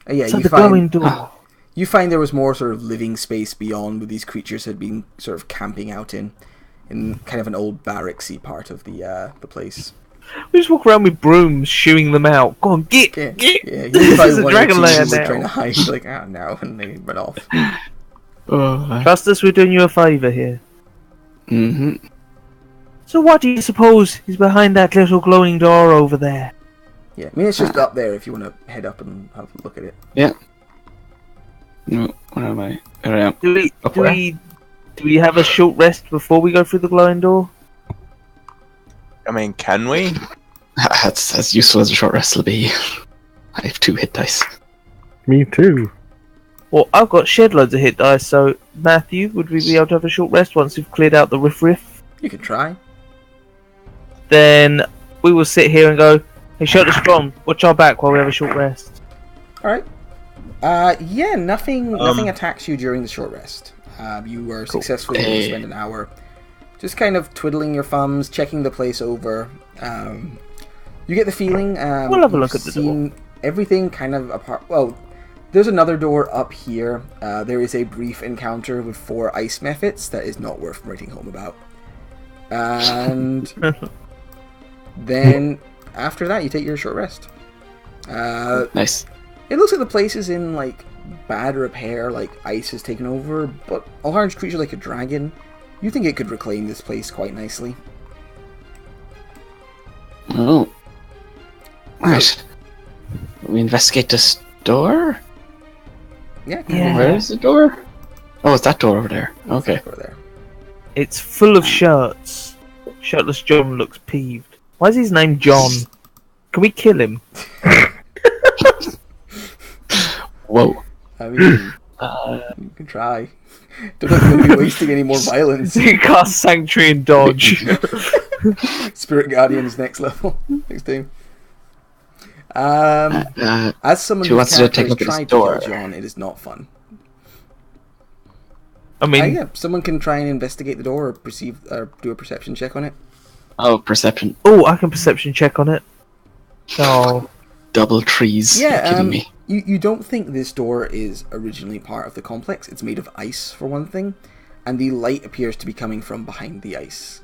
Yeah, So you the glowing find door. you find there was more sort of living space beyond, where these creatures had been sort of camping out in kind of an old barracksy part of the place. We just walk around with brooms, shooing them out. Go on, get. Yeah, Get. yeah. You This find is a one or dragon two lair who were now. trying to hide, like, oh no, and they run off. Trust us, we're doing you a favour here. Mm-hmm. So what do you suppose is behind that little glowing door over there? Yeah, I mean it's just up there if you want to head up and have a look at it. No, where am I? There I am. Do we Up do where? we have a short rest before we go through the glowing door? I mean, can we? That's as useful as a short rest will be. I have 2 hit dice. Me too. Well, I've got shed loads of hit dice, so Matthew, would we be able to have a short rest once we've cleared out the riff? You can try. Then we will sit here and go, hey, Shelter Strong, watch our back while we have a short rest. All right. Yeah, nothing attacks you during the short rest. You were successfully able to spend an hour just kind of twiddling your thumbs, checking the place over. You get the feeling We'll have a look you've at the seen everything kind of apart. Well, there's another door up here. There is a brief encounter with 4 ice mephits that is not worth writing home about. And then after that, you take your short rest. Nice. It looks like the place is in like bad repair, like ice has taken over, but a large creature like a dragon, you think it could reclaim this place quite nicely. Oh. Right. We investigate this door? Yeah, Yeah. Where is the door? Oh, it's that door over there. Okay. Over there. It's full of shirts. Shirtless John looks peeved. Why is his name John? Can we kill him? I Whoa. mean, you can try. Don't know if we'll be wasting any more violence. He casts Sanctuary and Dodge. Spirit Guardian's next level. Next team. As someone Who whose wants to character take a has look at this tried to kill door? John, it is not fun. I mean, Yeah, someone can try and investigate the door or do a perception check on it. Oh, perception. oh, I can perception check on it. Oh, Double trees. You're Yeah, kidding me. you don't think this door is originally part of the complex. It's made of ice, for one thing, and the light appears to be coming from behind the ice.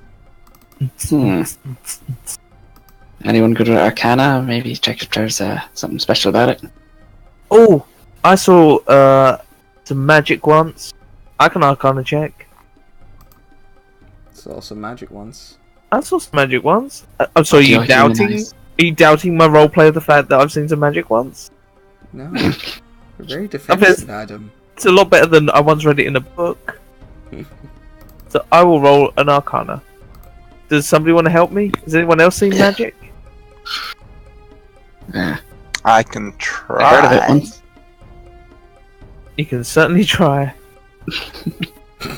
Anyone good at Arcana? Maybe check if there's something special about it. oh, I saw some magic once. I can Arcana check. It's also magic ones. I saw some magic once. I'm sorry, You're you doubting? humanized. Are you doubting my roleplay of the fact that I've seen some magic once? No, you're very defensive, Adam. It's a lot better than I once read it in a book. So I will roll an Arcana. Does somebody want to help me? Has anyone else seen magic? Yeah. I can I heard of it try. once. You can certainly try.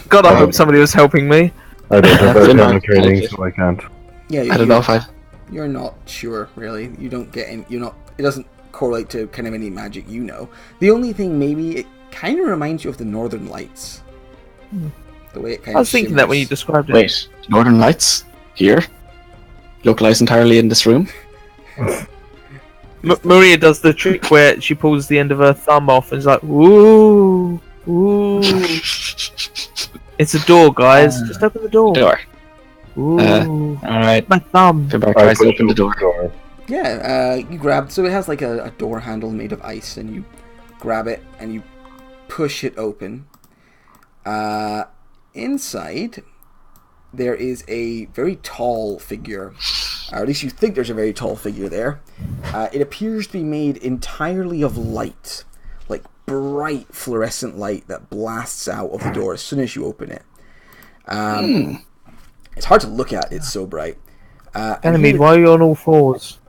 God, I hope somebody was helping me. I don't have That's in Arcana my training, knowledge. so I can't. Yeah, I don't know if I've. You're not sure, really. You don't get in. You're not. It doesn't correlate to kind of any magic you know. The only thing, maybe, it kind of reminds you of the Northern Lights. The way it kind of I was thinking that when you shimmers. described it. Wait, Northern Lights? Here? Localized entirely in this room? Maria does the trick where she pulls the end of her thumb off and is like, ooh, ooh. It's a door, guys. Just open the door. Door. Ooh. Alright. My thumb. Finbar I tries to push open the door. Yeah, you grab... So it has like a door handle made of ice, and you grab it, and you push it open. Inside, there is a very tall figure. Or at least you think there's a very tall figure there. It appears to be made entirely of light. Like bright fluorescent light that blasts out of the door as soon as you open it. It's hard to look at, it's so bright. Ganymede, why are you on all fours?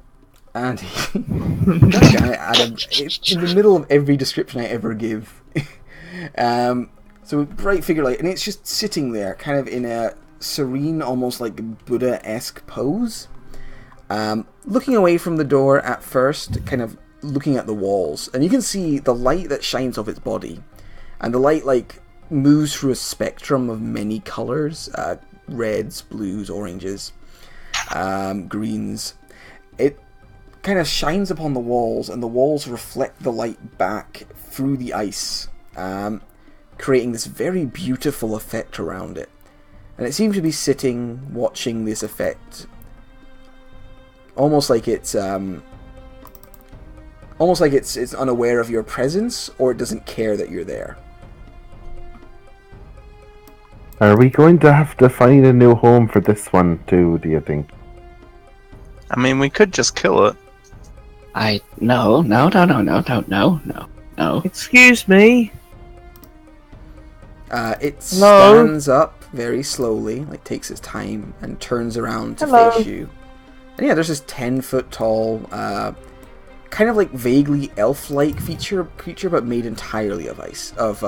And in the middle of every description I ever give. So bright figure light, and it's just sitting there, kind of in a serene, almost like Buddha-esque pose. Looking away from the door at first, kind of looking at the walls, and you can see the light that shines off its body, and the light like moves through a spectrum of many colors, reds, blues, oranges, greens. It kind of shines upon the walls, and the walls reflect the light back through the ice, creating this very beautiful effect around it. And it seems to be sitting, watching this effect, almost like it's unaware of your presence, or it doesn't care that you're there. Are we going to have to find a new home for this one too, do you think? I mean, we could just kill it. No. Excuse me. It Hello? stands up very slowly, like takes its time, and turns around to Hello? face you. And yeah, there's this 10-foot tall, kind of like vaguely elf-like creature, but made entirely of ice, of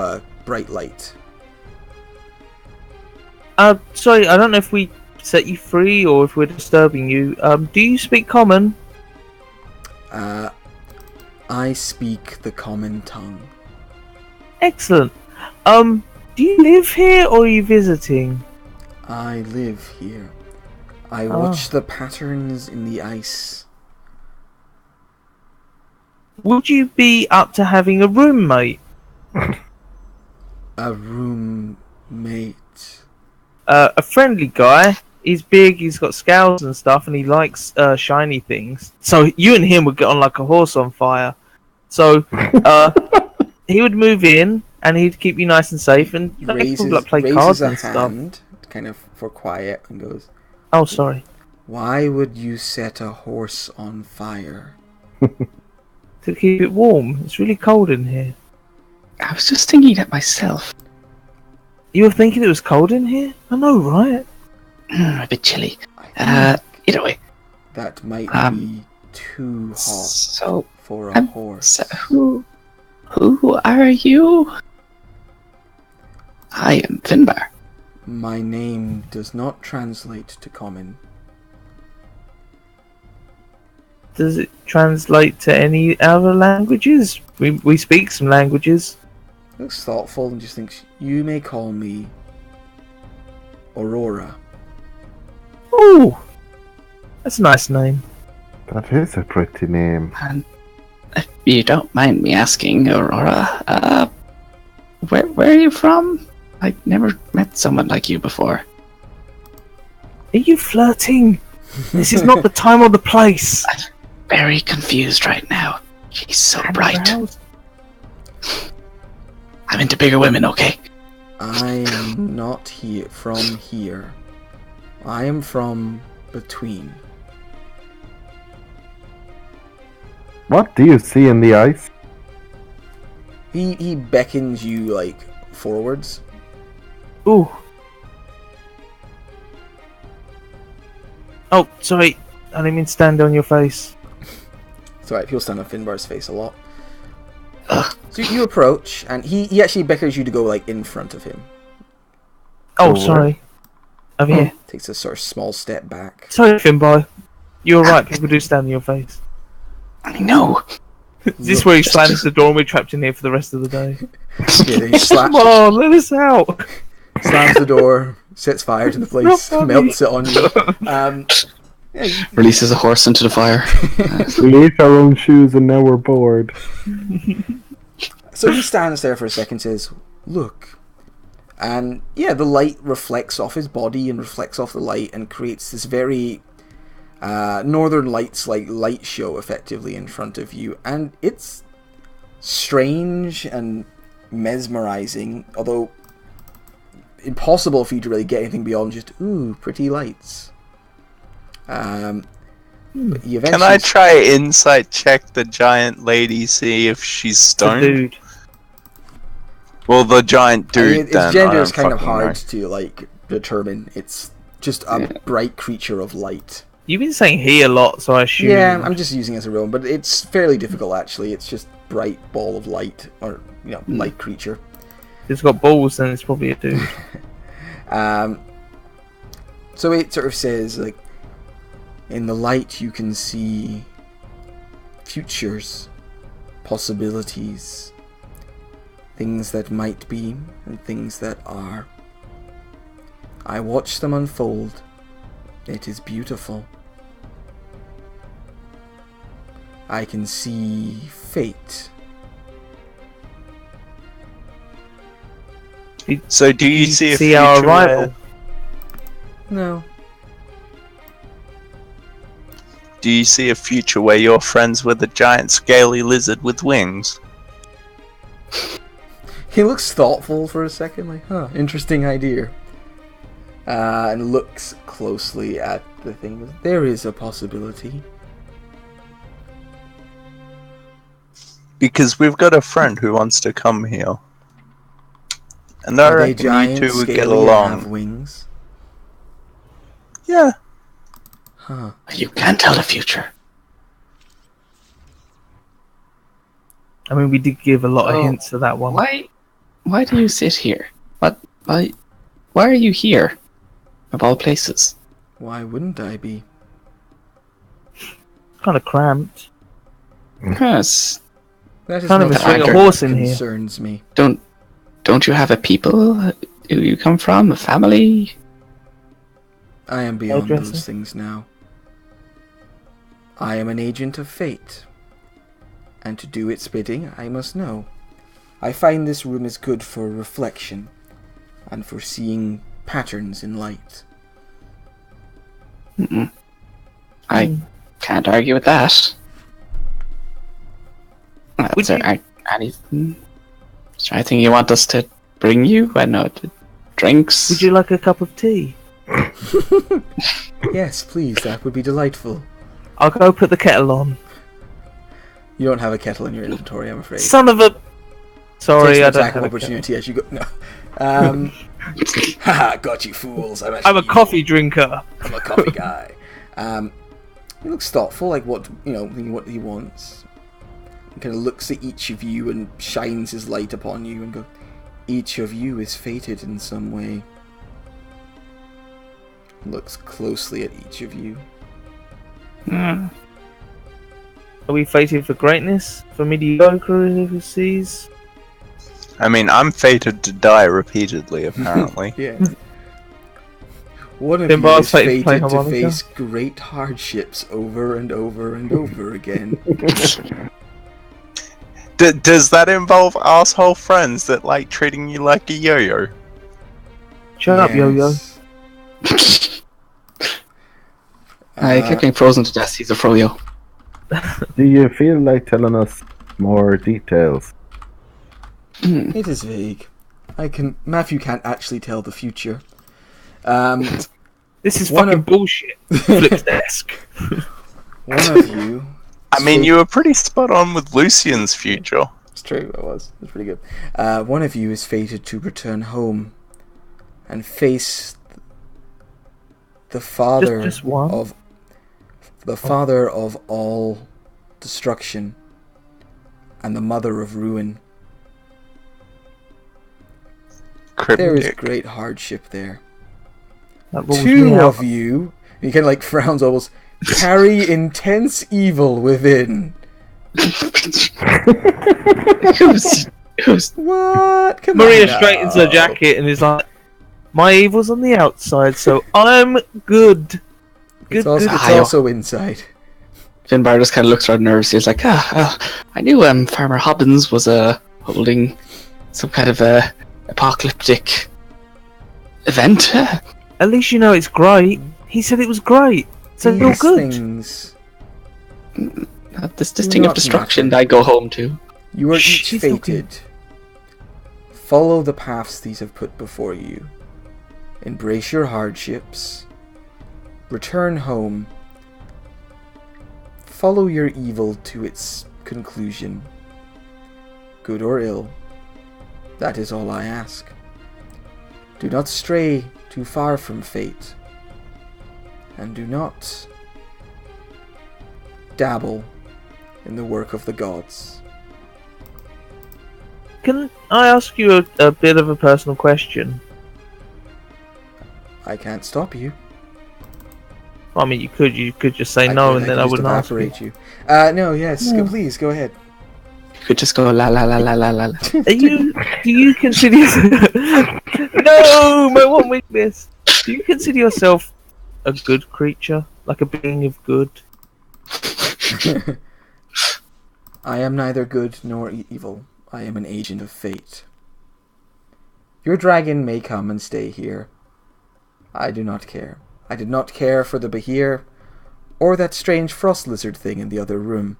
bright light. Sorry, I don't know if we set you free or if we're disturbing you. Do you speak common? I speak the common tongue. Excellent. Do you live here or are you visiting? I live here. I watch the patterns in the ice. Would you be up to having a roommate? A roommate. A friendly guy. He's big, he's got scales and stuff, and he likes shiny things. So you and him would get on like a horse on fire. So he would move in, and he'd keep you nice and safe, and you know, Raises like play cards a and stuff. hand, kind of for quiet, and goes, Oh, sorry. "Why would you set a horse on fire?" To keep it warm. It's really cold in here. I was just thinking that myself. You were thinking it was cold in here? I know, right? A bit chilly. I think Either way. that might be too hot So, for a horse. who are you? I am Finbar. My name does not translate to common. Does it translate to any other languages? We speak some languages. Looks thoughtful and just thinks, "You may call me Aurora." Ooh! That's a nice name. That is a pretty name. And if you don't mind me asking, Aurora, where are you from? I've never met someone like you before. Are you flirting? This is not the time or the place. Very confused right now. She's so bright. I'm into bigger women, okay? I am not from here. I am from between. What do you see in the ice? He beckons you like forwards. Ooh. Oh, sorry. I didn't mean stand on your face. It's alright, people stand on Finbar's face a lot. Ugh. So you approach, and he actually beckons you to go like in front of him. Oh, Over. sorry. Over here. Takes a sort of small step back. Sorry, Finbar. You're right, people do stand on your face. I know. Is this where he slams the door and we're trapped in here for the rest of the day? Yeah, then he Come on, let us out! slams the door, sets fire to the place, melts it on you. Yeah, Releases a horse into the fire. We ate our own shoes and now we're bored. so he stands there for a second and says, "Look." And yeah, the light reflects off his body and reflects off the light and creates this very Northern Lights like light show effectively in front of you. And it's strange and mesmerizing, although impossible for you to really get anything beyond just, ooh, pretty lights. But you Can eventually I try insight check the giant lady, see if she's The stoned? dude. Well, the giant I mean, dude. its then, gender I is don't kind of fucking hard know. to like determine. It's just a bright creature of light. You've been saying he a lot, so I assume. Yeah, I'm just using it as a room, but it's fairly difficult actually. It's just bright ball of light, or light creature. If it's got balls, then it's probably a dude. So it sort of says like, in the light you can see futures, possibilities, things that might be and things that are. I watch them unfold. It is beautiful. I can see fate. So, do you see a see our future rival? where- No. Do you see a future where you're friends with a giant scaly lizard with wings? He looks thoughtful for a second, like, huh, interesting idea. And looks closely at the thing. There is a possibility. Because we've got a friend who wants to come here. And I Are they reckon you giant, two would get scaly, and have along. wings? Yeah. Huh. You can't tell the future. I mean, we did give a lot Oh, of hints to that one. Why do you sit here? Why are you here? Of all places. Why wouldn't I be? Kind of cramped. Yes. That is Can't even not swing a something horse that in here. concerns me. Don't you have a people who you come from? A family? I am beyond those Hairdresser? things now. I am an agent of fate. And to do its bidding, I must know. I find this room is good for reflection and for seeing patterns in light. I can't argue with that. Would Is there anything you want us to bring you? I don't know, drinks? Would you like a cup of tea? Yes, please, that would be delightful. I'll go put the kettle on. You don't have a kettle in your inventory, I'm afraid. Son of a... Sorry, Takes an I don't attack have of a kettle. opportunity as you go. No. Haha, got you fools. I'm I'm a coffee drinker. I'm a coffee guy. He looks thoughtful, like what he wants. He kind of looks at each of you and shines his light upon you and goes, "Each of you is fated in some way." Looks closely at each of you. Are we fated for greatness? For mediocrities? I mean, I'm fated to die repeatedly, apparently. Yeah. One of Then you is Bard's fated to play fated to harmonica? face great hardships over and over and over again. Does that involve asshole friends that like treating you like a yo-yo? Shut up, Yo-Yo. Yes. I kept getting frozen to death. He's a froyo. Do you feel like telling us more details? It is vague. Matthew can't actually tell the future. This is One fucking of- bullshit. Flip's desk. One of you. I mean, you were pretty spot on with Lucian's future. It's true, it was. It's pretty good. One of you is fated to return home and face the father Just one? of the father of all destruction and the mother of ruin. There is Cryptic. great hardship there. That rules Two me out. of you, he kind of like frowns almost, carry intense evil within. it was What? Come Maria on, straightens no. her jacket and is like, "My evil's on the outside, so I'm good." It's Good, also, good. it's also inside. Finbar just kind of looks around nervously. He's like, I knew Farmer Hobbins was holding some kind of apocalyptic event. At least you know it's great. He said it was great, so you're These good. things, This Do thing not of destruction matter. I go home to. you are Shh, each he's talking. fated. Follow the paths these have put before you. Embrace your hardships. Return home. Follow your evil to its conclusion. Good or ill. That is all I ask. Do not stray too far from fate. And do not dabble in the work of the gods. Can I ask you a bit of a personal question? I can't stop you. I mean, you could just say no, and then I just wouldn't ask you. evaporate you. No, yes, please go ahead. You could just go la la la la la la. La. Do you consider no, my one weakness? Do you consider yourself a good creature, like a being of good? I am neither good nor evil. I am an agent of fate. Your dragon may come and stay here. I do not care. I did not care for the Behir, or that strange frost lizard thing in the other room.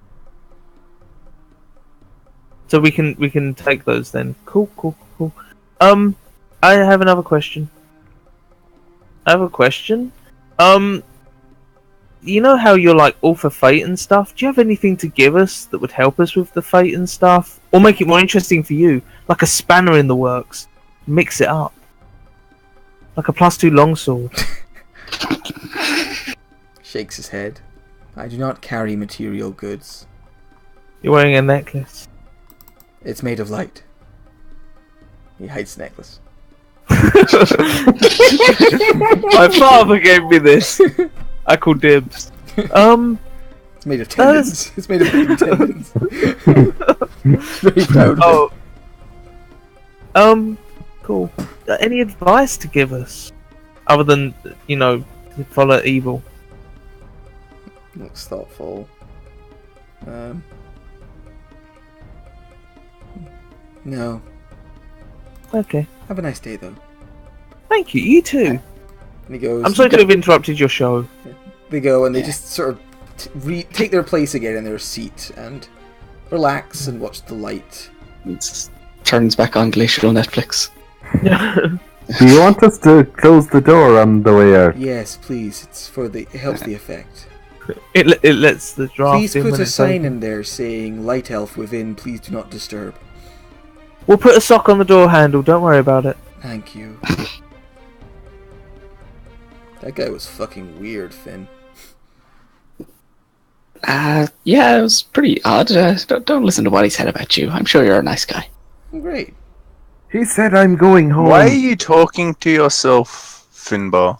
So we can take those then. Cool. I have another question. You know how you're like all for fate and stuff? Do you have anything to give us that would help us with the fate and stuff? Or make it more interesting for you? Like a spanner in the works. Mix it up. Like a +2 longsword. Shakes his head. I do not carry material goods. You're wearing a necklace. It's made of light. He hides the necklace. My father gave me this. I call dibs. It's made of tendons. It's made of baby tendons. Very proud of it. Cool. Any advice to give us? Other than, to follow evil. Looks thoughtful. No. Okay. Have a nice day, though. Thank you. You too. And he goes. I'm sorry to have interrupted your show. They go and they just sort of take their place again in their seat and relax and watch the light. It turns back on Glacial Netflix. Do you want us to close the door on the way out? Yes, please. It helps the effect. It lets the draft Please in put when a it's sign open. in there saying "Light Elf within. Please do not disturb." We'll put a sock on the door handle. Don't worry about it. Thank you. That guy was fucking weird, Finn. Yeah, it was pretty odd. Don't listen to what he said about you. I'm sure you're a nice guy. Great. He said I'm going home. Why are you talking to yourself, Finbar?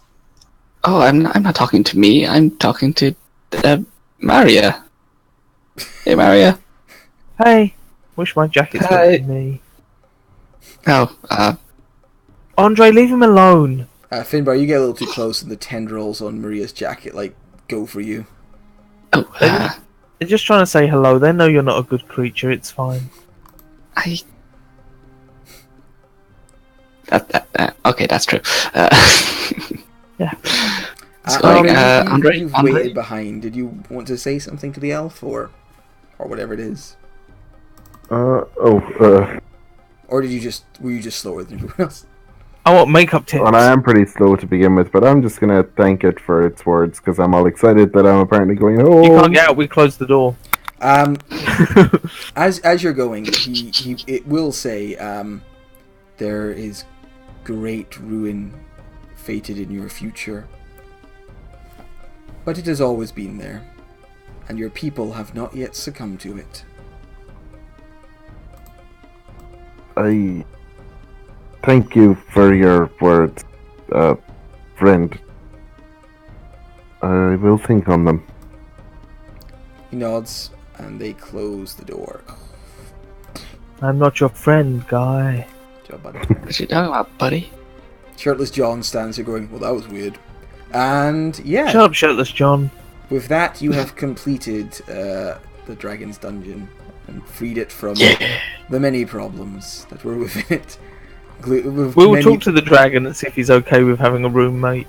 Oh, I'm not talking to me. I'm talking to Maria. Hey, Maria. Hey, wish my jacket's Hi. with me. Oh, Andre, leave him alone. Finbar, you get a little too close, and the tendrils on Maria's jacket go for you. oh, They're just trying to say hello. They know you're not a good creature. It's fine. Okay, that's true. Yeah. It's going, Andre, you've Andre? waited behind. Did you want to say something to the elf, or whatever it is, or were you just slower than everyone else? I want makeup tips. Well, I am pretty slow to begin with, but I'm just gonna thank it for its words because I'm all excited that I'm apparently going home. You can't get out. We closed the door. As you're going, it will say, there is great ruin fated in your future, but it has always been there, and your people have not yet succumbed to it. I thank you for your words, friend. I will think on them. He nods, and they close the door. I'm not your friend, guy. Good job, buddy. What you talking about, buddy? Shirtless John stands here going, well, that was weird. And yeah, Shut up, shirtless John. with that, you have completed the dragon's dungeon and freed it from the many problems that were within it. We'll talk to the dragon and see if he's okay with having a roommate.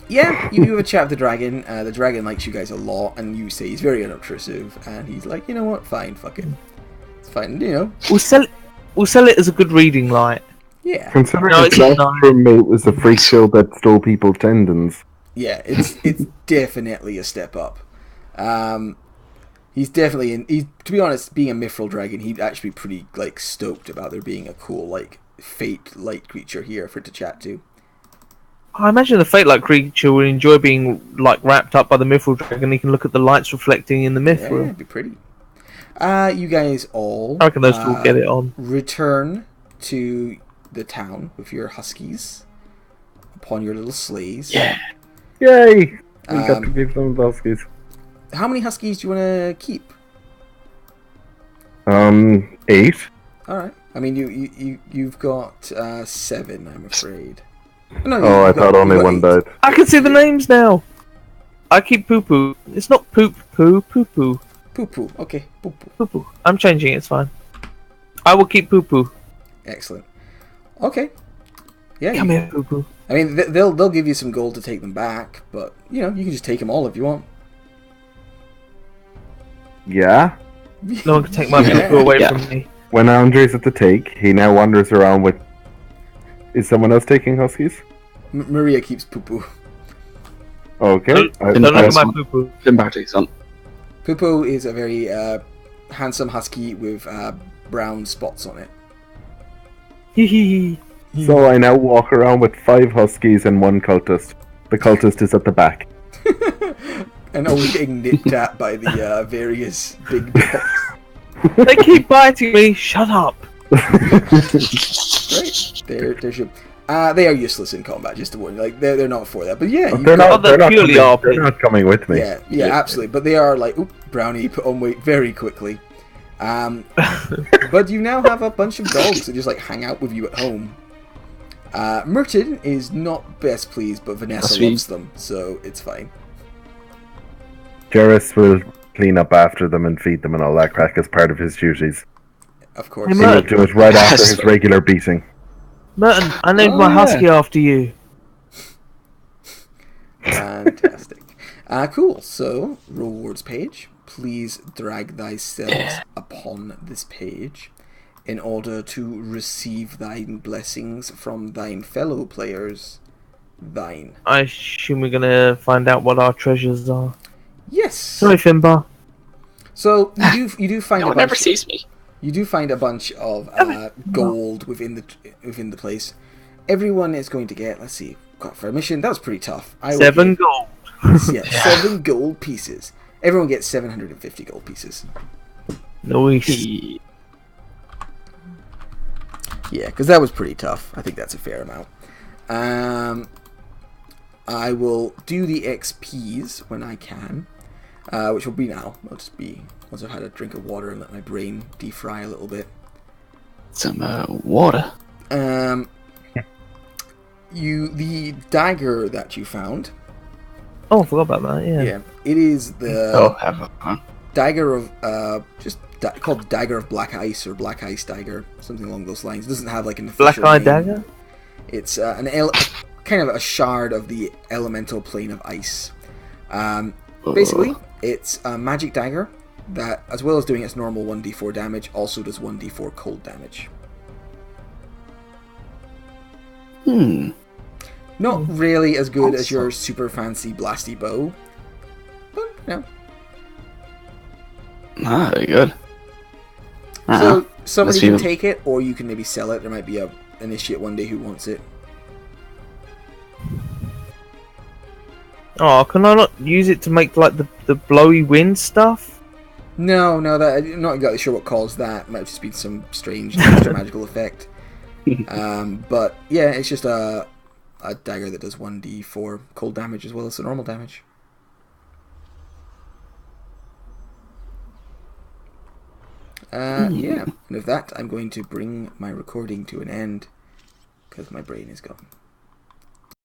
Yeah, you do have a chat with the dragon. The dragon likes you guys a lot, and you say he's very unobtrusive, and he's like, you know what, fine, fuck it. It's fine, you know. We'll sell it as a good reading light. Yeah. Considering No, his it's last not. roommate was a freak show that stole people's tendons. Yeah, it's definitely a step up. He's definitely he's, to be honest, being a mithril dragon, he'd actually be pretty like stoked about there being a cool like fate light creature here for it to chat to. I imagine the fate-like creature would enjoy being like wrapped up by the mithril dragon. He can look at the lights reflecting in the Yeah, mithril. it'd be pretty. You guys all I reckon those two will get it on. return to the town with your huskies upon your little sleighs. Yeah. Yay! We got Um, to give them the huskies. How many huskies do you want to keep? 8. All right. I mean, you've got 7, I'm afraid. No, Oh, I you've got- thought only you've got one 8. died. I can see the names now. I keep poo poo. It's not poop poo poo poo Poo poo. Okay. Poo poo. poo poo. I'm changing it. It's fine. I will keep poo poo. Excellent. Okay. Yeah. Come here, poo poo. I mean, they'll give you some gold to take them back, but you know, you can just take them all if you want. Yeah? No one can take my poo poo away from me. When Andre's at the take, he now wanders around with... Is someone else taking huskies? Maria keeps poo poo. Okay. Don't look at my poo poo. Finbar takes on. Poo poo is a very handsome husky with brown spots on it. Hee hee hee. So I now walk around with 5 huskies and 1 cultist. The cultist is at the back. And always getting nipped at by the various big dogs. They keep biting me. Shut up. Right? They are useless in combat, just to warn you. Like they're not for that. But yeah, you They're not, they're purely coming, RP. they're not coming with me. yeah, absolutely. But they are like, oop, brownie, put on weight very quickly. But you now have a bunch of dogs that just like hang out with you at home. Merton is not best pleased, but Vanessa Sweet. loves them, so it's fine. Jarrus will clean up after them and feed them and all that crack as part of his duties. Of course. Hey, He will Merton. do it right after Yes. his regular beating. Merton, I named Oh, my yeah. husky after you. Fantastic. Cool. So, rewards page. Please drag thyself upon this page in order to receive thine blessings from thine fellow players. Thine. I assume we're gonna find out what our treasures are. Yes. Sorry, Finbar. So you do find No a one ever bunch. sees me. You do find a bunch of gold within the place. Everyone is going to get. Let's see. Got for a mission. That was pretty tough. I will 7 gold. give- Yeah, 7 gold pieces. Everyone gets 750 gold pieces. Nice. Yeah, because that was pretty tough. I think that's a fair amount. I will do the XPs when I can, which will be now. It'll just be once I've had a drink of water and let my brain defry a little bit. Some water. The dagger that you found. Oh, I forgot about that. Yeah. Yeah, it is the Oh, have a fun. dagger of called Dagger of Black Ice or Black Ice Dagger, something along those lines. It doesn't have like an official Black Eye name. Dagger. It's kind of a shard of the elemental plane of ice. Basically, it's a magic dagger that, as well as doing its normal 1d4 damage, also does 1d4 cold damage. Not really as good as your super fancy blasty bow, but you know. Ah, very good. So somebody Let's can see. take it, or you can maybe sell it. There might be a initiate one day who wants it. Oh, can I not use it to make like the blowy wind stuff? No, that I'm not exactly sure what caused that. It might have just been some strange extra magical effect. But yeah, it's just a dagger that does 1d4 cold damage as well as the normal damage. Yeah. And with that, I'm going to bring my recording to an end because my brain is gone.